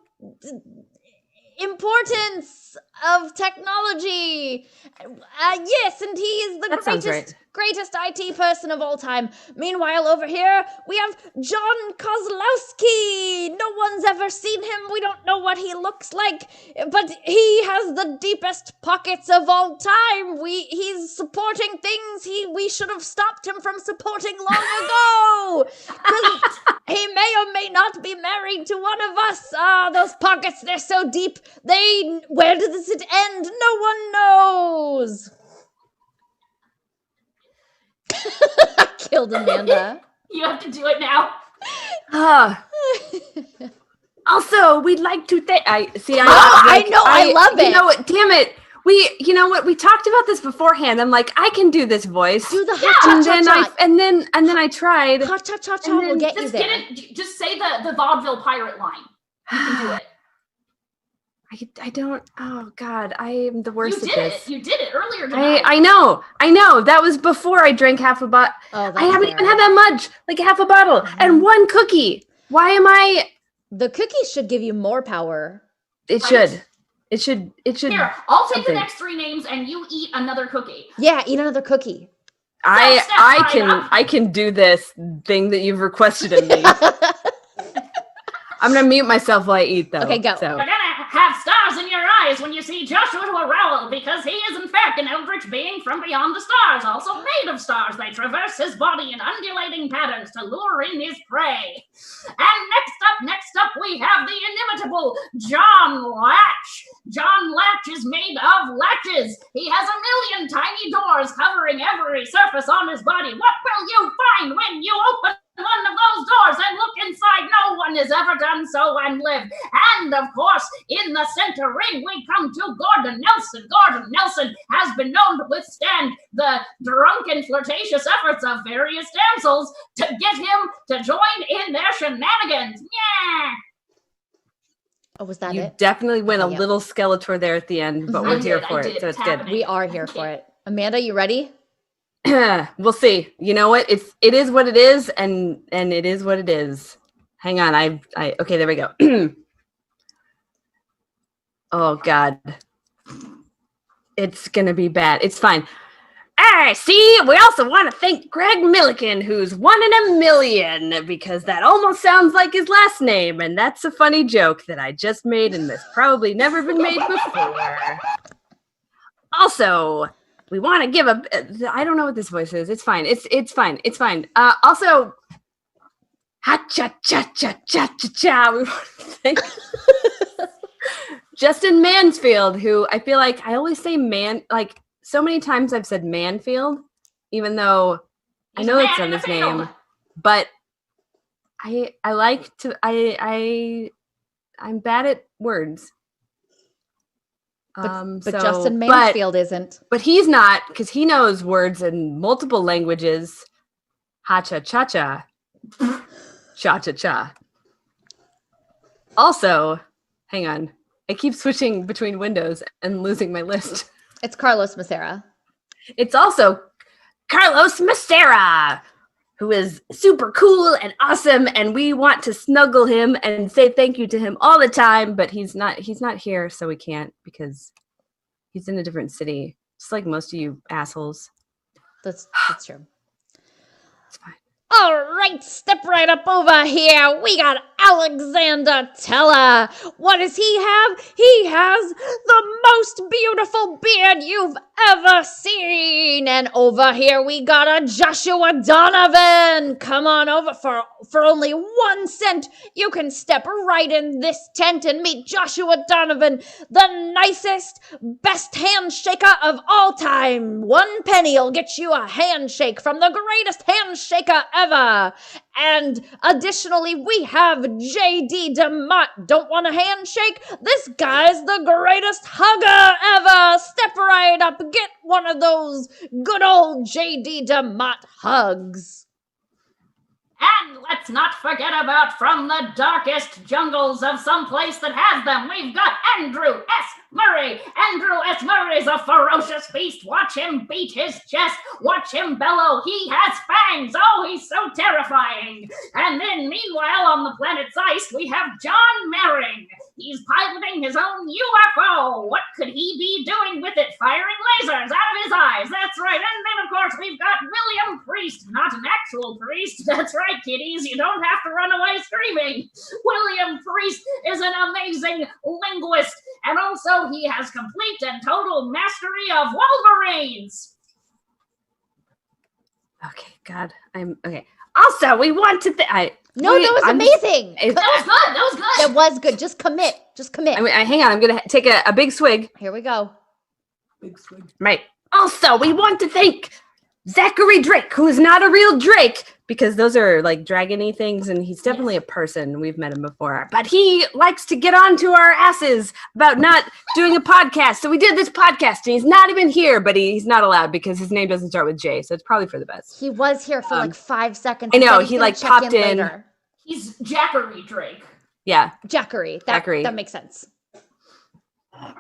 importance of technology. Yes, and he is the greatest IT person of all time. Meanwhile, over here, we have John Kozlowski. No one's ever seen him. We don't know what he looks like, but he has the deepest pockets of all time. He's supporting things we should have stopped him from supporting long ago. Because he may or may not be married to one of us. Those pockets, they're so deep. Where does it end? No one knows. I killed Amanda. You have to do it now. Also, we'd like to thank. I love it. You know what? Damn it. You know what? We talked about this beforehand. I'm like, I can do this voice. Do the hot cha cha cha. And then I tried. Hot cha cha cha will get you there. Just say the vaudeville pirate line. You can do it. I don't. Oh God, I am the worst at this. You did it earlier tonight. I know. That was before I drank half a bottle. Oh, I haven't even had that much. Like half a bottle and one cookie. Why am I? The cookies should give you more power. It should. It should. Here, I'll take the next 3 names, and you eat another cookie. Yeah, eat another cookie. I can do this thing that you've requested of me. I'm gonna mute myself while I eat, though. Okay, go. You're gonna have stars in your eyes when you see Joshua Rowell, because he is in fact an eldritch being from beyond the stars, also made of stars. They traverse his body in undulating patterns to lure in his prey. And next up, we have the inimitable John Latch. John Latch is made of latches. He has 1,000,000 tiny doors covering every surface on his body. What will you find when you open one of those doors and look inside? No one has ever done so and lived. And of course, in the center ring, we come to Gordon Nelson. Gordon Nelson has been known to withstand the drunken, flirtatious efforts of various damsels to get him to join in their shenanigans. Yeah. Oh, was that you it? Definitely went a little Skeletor there at the end, but we're here for it, so it's good. We are here for it. Amanda, you ready? We'll see. You know what? It is what it is, and it is what it is. Hang on. Okay, there we go. Oh God. It's gonna be bad. It's fine. See, we also want to thank Greg Milliken, who's 1 in 1,000,000, because that almost sounds like his last name, and that's a funny joke that I just made, and that's probably never been made before. Also, we want to give I don't know what this voice is. It's fine. It's fine. It's fine. Also, ha cha cha cha cha cha cha. We want to thank Justin Mansfield, who I feel like I always say so many times I've said Manfield, even though I know that's not his name, but I'm bad at words. But Justin Mansfield isn't. But he's not, because he knows words in multiple languages. Ha-cha-cha-cha. Cha-cha-cha. Also, hang on. I keep switching between windows and losing my list. It's Carlos Macera. It's also Carlos Macera, who is super cool and awesome, and we want to snuggle him and say thank you to him all the time, but he's not here, so we can't because he's in a different city. Just like most of you assholes. That's true. It's fine. All right, step right up over here. We got Alexander Teller. What does he have? He has the most beautiful beard you've ever seen. And over here we got a Joshua Donovan. Come on over for only 1 cent. You can step right in this tent and meet Joshua Donovan, the nicest, best handshaker of all time. 1 penny will get you a handshake from the greatest handshaker ever. And additionally, we have J.D. DeMott. Don't want a handshake? This guy's the greatest hugger ever. Step right up. Get one of those good old J.D. DeMott hugs. And let's not forget about from the darkest jungles of some place that has them, we've got Andrew S. Murray. Andrew S. Murray's a ferocious beast. Watch him beat his chest. Watch him bellow. He has fangs. Oh, he's so terrifying. And then meanwhile on the planet's ice, we have John Merring. He's piloting his own UFO. What could he be doing with it? Firing lasers out of his eyes. That's right. And then, of course, we've got William Priest. Not an actual priest. That's right, kiddies. You don't have to run away screaming. William Priest is an amazing linguist. And also, he has complete and total mastery of Wolverines. Okay, God. I'm okay. Also, we want to No, that was amazing. That was good. That was good. It was good. Just commit. Hang on. I'm going to take a big swig. Here we go. Big swig. Right. Also, we want to thank Zachary Drake, who is not a real Drake, because those are like dragony things, and he's definitely a person. We've met him before. But he likes to get onto our asses about not doing a podcast. So we did this podcast, and he's not even here, but he's not allowed because his name doesn't start with J, so it's probably for the best. He was here for like 5 seconds. I know, he like popped in. Later. He's Jackery Drake. Yeah. Jackery. That makes sense.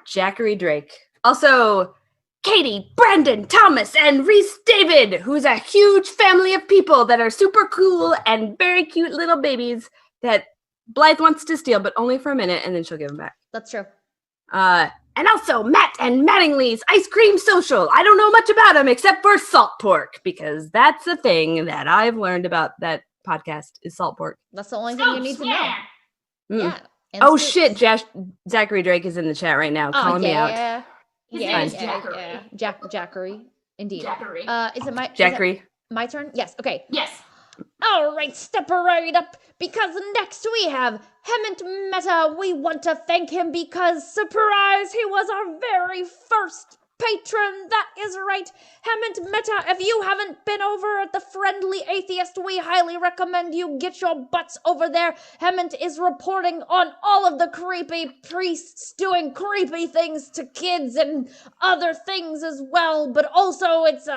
Jackery Drake. Also, Katie, Brandon, Thomas, and Reese David, who's a huge family of people that are super cool and very cute little babies that Blythe wants to steal, but only for a minute, and then she'll give them back. That's true. And also Matt and Mattingly's Ice Cream Social. I don't know much about them except for salt pork, because that's the thing that I've learned about that podcast is salt pork. That's the only thing you need to know. Yeah. Oh, shit. Zachary Drake is in the chat right now calling me out. Yeah. Jackery. Indeed. Jackery. Is it my Jackery? My turn? Yes. Okay. Yes. All right, step right up, because next we have Hemant Mehta. We want to thank him because, surprise, he was our very first patron. That is right. Hemant Mehta, if you haven't been over at the Friendly Atheist, we highly recommend you get your butts over there. Hemant is reporting on all of the creepy priests doing creepy things to kids and other things as well, but also it's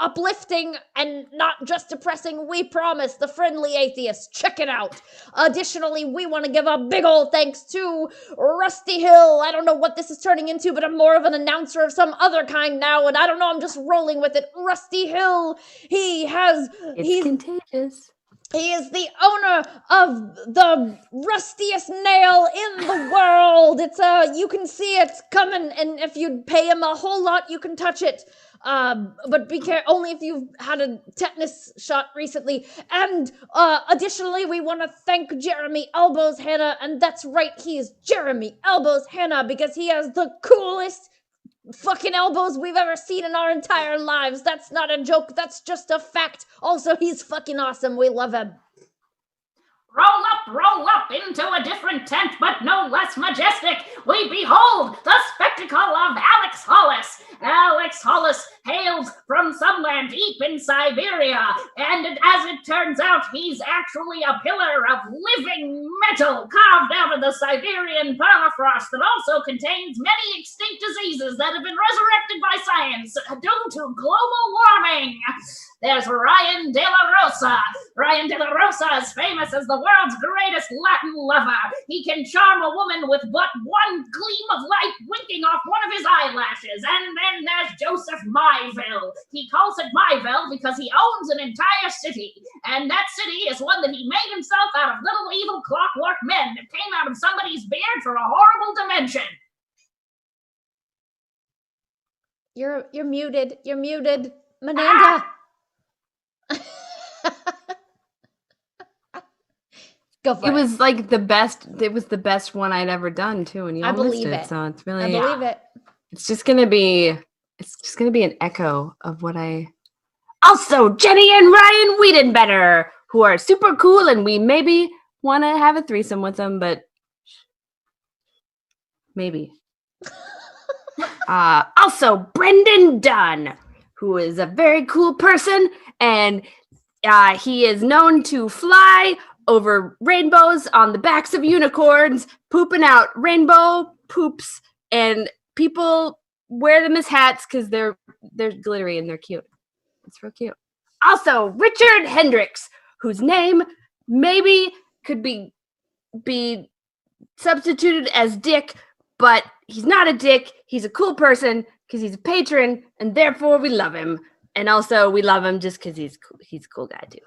uplifting and not just depressing. We promise. The Friendly Atheist. Check it out. Additionally, we want to give a big old thanks to Rusty Hill. I don't know what this is turning into, but I'm more of an announcer of some other kind now, and I don't know, I'm just rolling with it. Rusty Hill, he's contagious. He is the owner of the rustiest nail in the world. It's you can see it coming, and if you pay him a whole lot, you can touch it. But be careful, only if you've had a tetanus shot recently. And additionally, we want to thank Jeremy Elbows Hannah, and that's right, he is Jeremy Elbows Hannah, because he has the coolest fucking elbows we've ever seen in our entire lives. That's not a joke, that's just a fact. Also, he's fucking awesome. We love him. Roll up into a different tent, but no less majestic. We behold the spectacle of Alex Hollis. Alex Hollis hails from somewhere deep in Siberia, and as it turns out, he's actually a pillar of living metal carved out of the Siberian permafrost that also contains many extinct diseases that have been resurrected by science due to global warming. There's Ryan De La Rosa. Ryan De La Rosa is famous as the world's greatest Latin lover. He can charm a woman with but one gleam of light winking off one of his eyelashes. And then there's Joseph Myville. He calls it Myville because he owns an entire city. And that city is one that he made himself out of little evil clockwork men that came out of somebody's beard for a horrible dimension. You're muted. You're muted. Mananda. Go for it. It was like the best. It was the best one I'd ever done too, and you all believe missed it. it. So it's really. I believe it. It's just gonna be. It's just gonna be an echo of what I. Also, Jenny and Ryan Wiedenbetter, who are super cool, and we maybe want to have a threesome with them, but maybe. Also, Brendan Dunn, who is a very cool person, and he is known to fly over rainbows on the backs of unicorns, pooping out rainbow poops, and people wear them as hats because they're glittery and they're cute. It's real cute. Also, Richard Hendricks, whose name maybe could be substituted as Dick, but he's not a dick. He's a cool person because he's a patron, and therefore we love him. And also, we love him just because he's a cool guy too.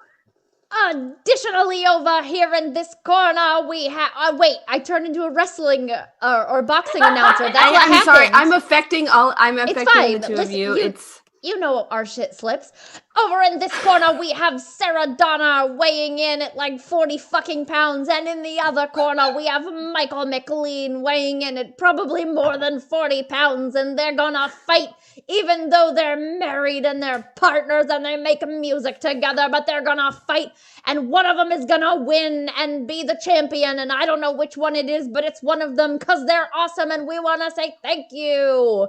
Additionally, over here in this corner, we have. Wait, I turned into a wrestling or boxing announcer. That's what happened. Sorry, I'm affecting fine. the two Listen, of you. You know our shit slips. Over in this corner, we have Sarah Donna weighing in at like 40 fucking pounds. And in the other corner, we have Michael McLean weighing in at probably more than 40 pounds. And they're gonna fight, even though they're married and they're partners and they make music together. But they're gonna fight. And one of them is gonna win and be the champion. And I don't know which one it is, but it's one of them because they're awesome. And we wanna say thank you.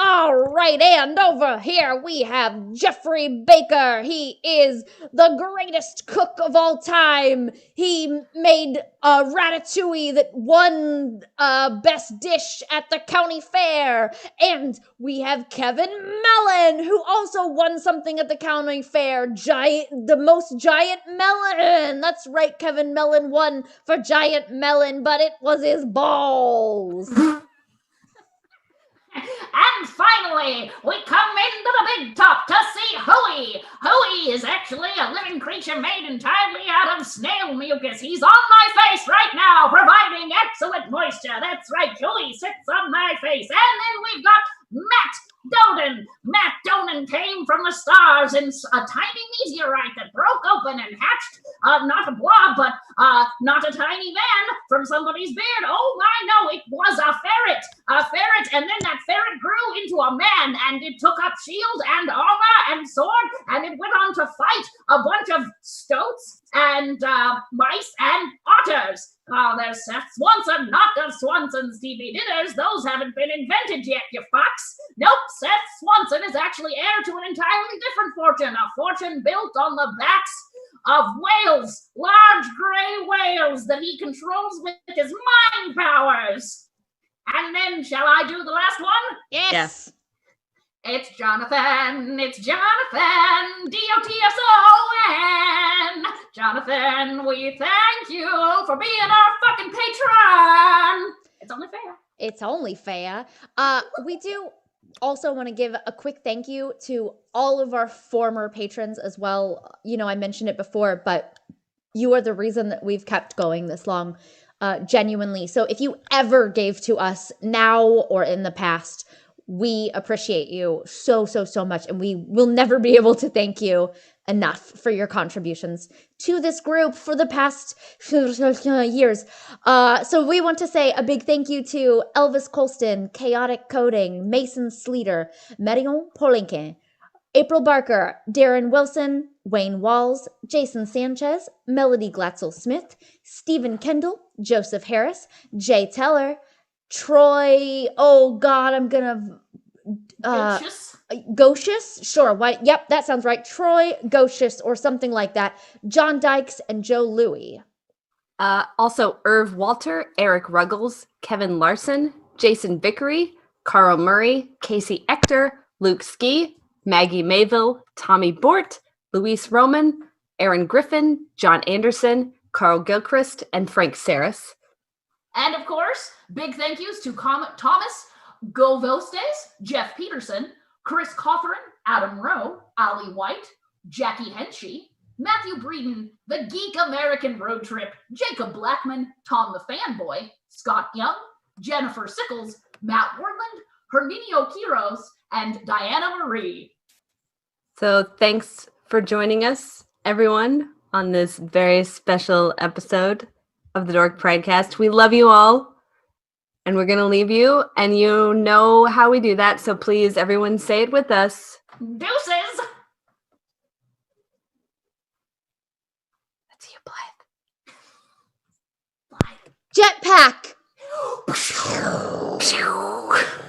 All right, and over here we have Jeffrey Baker. He is the greatest cook of all time. He made a ratatouille that won best dish at the county fair. And we have Kevin Mellon, who also won something at the county fair. The most giant melon. That's right, Kevin Mellon won for giant melon, but it was his balls. And finally, we come into the big top to see Hooey. Hooey is actually a living creature made entirely out of snail mucus. He's on my face right now, providing excellent moisture. That's right, Hooey sits on my face. And then we've got Matt Doden. Matt Doden came from the stars in a tiny meteorite that broke open and hatched, not a blob, but not a tiny man from somebody's beard. Oh, I know, it was a ferret. And then that ferret grew into a man, and it took up shield and armor and sword, and it went on to fight a bunch of stoats and mice and otters. Oh, there's Seth Swanson, not of Swanson's TV dinners. Those haven't been invented yet, you fucks. Nope, Seth Swanson is actually heir to an entirely different fortune, a fortune built on the backs of whales, large gray whales that he controls with his mind powers. And then, shall I do the last one? Yes. It's Jonathan, D-O-T-S-O-N. Jonathan, we thank you for being our fucking patron. It's only fair. It's only fair. We do also want to give a quick thank you to all of our former patrons as well. You know, I mentioned it before, but you are the reason that we've kept going this long, genuinely. So if you ever gave to us now or in the past, we appreciate you so much, and we will never be able to thank you enough for your contributions to this group for the past years. So we want to say a big thank you to Elvis Colston, Chaotic Coding, Mason Sleater, Marion Polinke, April Barker, Darren Wilson, Wayne Walls, Jason Sanchez, Melody Glatzel-Smith, Stephen Kendall, Joseph Harris, Jay Teller, Troy, oh God, I'm gonna Gocious. Gocious, sure. Why? Yep, that sounds right. Troy Gocious or something like that. John Dykes and Joe Louis. Also, Irv Walter, Eric Ruggles, Kevin Larson, Jason Vickery, Carl Murray, Casey Ector, Luke Ski, Maggie Mayville, Tommy Bort, Luis Roman, Aaron Griffin, John Anderson, Carl Gilchrist, and Frank Saris. And of course, big thank yous to Thomas Govostes, Jeff Peterson, Chris Cawthorn, Adam Rowe, Ali White, Jackie Henchy, Matthew Breeden, The Geek American Road Trip, Jacob Blackman, Tom the Fanboy, Scott Young, Jennifer Sickles, Matt Wardland, Herminio Quiros, and Diana Marie. So thanks for joining us, everyone, on this very special episode of the Dork Pridecast. We love you all, and we're going to leave you, and you know how we do that, so please, everyone, say it with us. Deuces! Let's see you, Blythe. Jetpack!